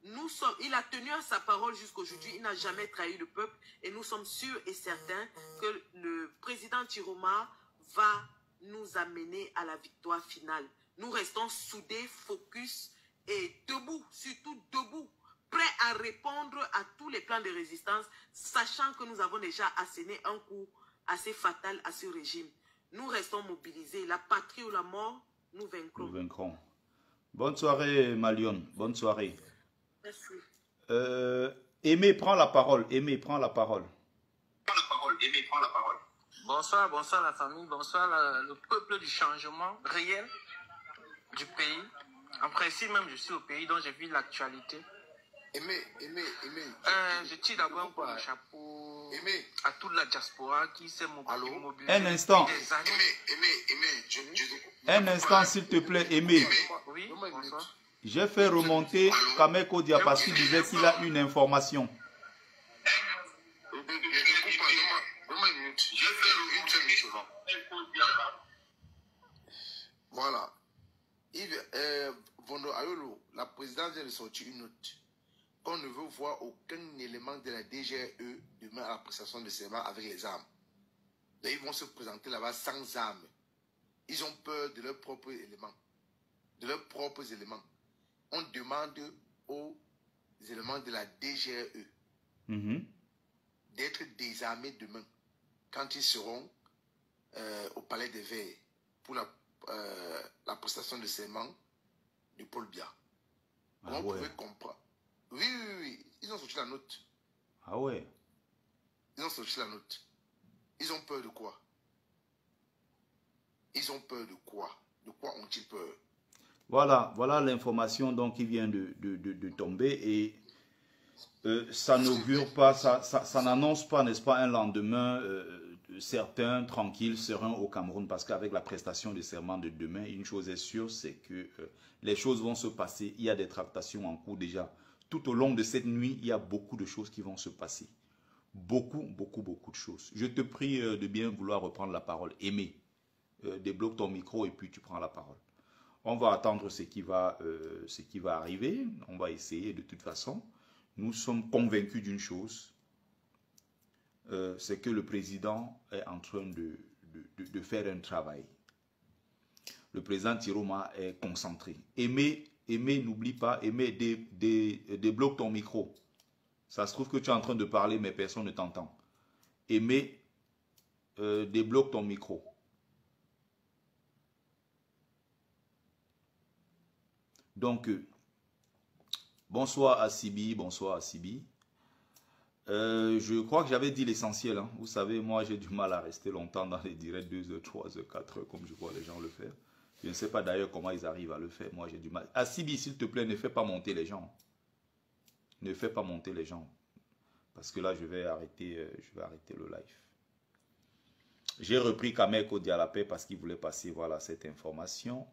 C: il a tenu à sa parole jusqu'aujourd'hui, il n'a jamais trahi le peuple et nous sommes sûrs et certains que le président Chiroma va nous amener à la victoire finale. Nous restons soudés, focus et debout, surtout debout, prêts à répondre à tous les plans de résistance, sachant que nous avons déjà asséné un coup assez fatal à ce régime. Nous restons mobilisés. La patrie ou la mort, nous vaincrons.
A: Nous vaincrons. Bonne soirée, Malion. Bonne soirée.
C: Merci.
A: Aimé, prends la parole. Aimé, prends la parole.
B: Aimé, prends la parole.
D: Bonsoir, bonsoir la famille, bonsoir le peuple du changement réel du pays. En principe même, je suis au pays dont j'ai vu l'actualité.
B: Aimé.
D: Je tire d'abord un peu le chapeau à toute la diaspora qui s'est mobilisée.
A: Un instant.
B: Aimé,
A: Un instant, s'il te plaît, Aimé.
D: Oui, bonsoir.
A: J'ai fait remonter Kameko Diapassi disait qu'il a une information.
B: Voilà. Yves, Vondo Ayolo, la présidente vient de sortir une note qu'on ne veut voir aucun élément de la DGE demain à la prestation de serment avec les armes. Donc, ils vont se présenter là-bas sans armes. Ils ont peur de leurs propres éléments. De leurs propres éléments. On demande aux éléments de la DGE d'être désarmés demain quand ils seront au Palais des Verts pour la prestation de serment de Paul Biya.
A: Ah
B: on
A: ouais.
B: pouvait comprendre. Oui. Ils ont sorti la note.
A: Ah ouais.
B: Ils ont sorti la note. Ils ont peur de quoi? Ils ont peur de quoi? De quoi ont-ils peur?
A: Voilà l'information donc qui vient de tomber et ça n'augure pas, ça n'annonce pas, n'est-ce pas, un lendemain certain, tranquille, serein au Cameroun, parce qu'avec la prestation de serment de demain, une chose est sûre, c'est que les choses vont se passer. Il y a des tractations en cours déjà. Tout au long de cette nuit, il y a beaucoup de choses qui vont se passer. Beaucoup de choses. Je te prie de bien vouloir reprendre la parole. Aimé, débloque ton micro et puis tu prends la parole. On va attendre ce qui va arriver. On va essayer de toute façon. Nous sommes convaincus d'une chose. C'est que le président est en train de faire un travail. Le président Tiroma est concentré. Aimé, n'oublie pas, Aimé, débloque ton micro. Ça se trouve que tu es en train de parler, mais personne ne t'entend. Aimé, débloque ton micro. Donc, bonsoir à Sibi, je crois que j'avais dit l'essentiel. Hein. Vous savez, moi, j'ai du mal à rester longtemps dans les directs, 2 heures, 3 heures, 4 heures, comme je vois les gens le faire. Je ne sais pas d'ailleurs comment ils arrivent à le faire. Moi, j'ai du mal. Ah, Sibi, s'il te plaît, ne fais pas monter les gens. Ne fais pas monter les gens. Parce que là, je vais arrêter le live. J'ai repris Kameko Dialapé parce qu'il voulait passer, voilà, cette information.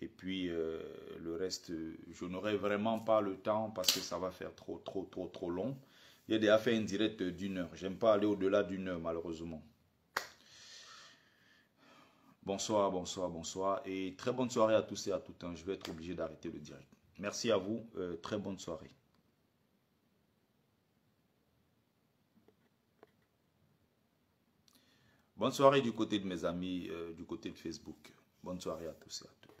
A: Et puis, le reste, je n'aurai vraiment pas le temps parce que ça va faire trop long. J'ai déjà fait une direct d'1 heure. J'aime pas aller au-delà d'1 heure, malheureusement. Bonsoir. Et très bonne soirée à tous et à toutes. Je vais être obligé d'arrêter le direct. Merci à vous. Très bonne soirée. Bonne soirée du côté de mes amis, du côté de Facebook. Bonne soirée à tous et à toutes.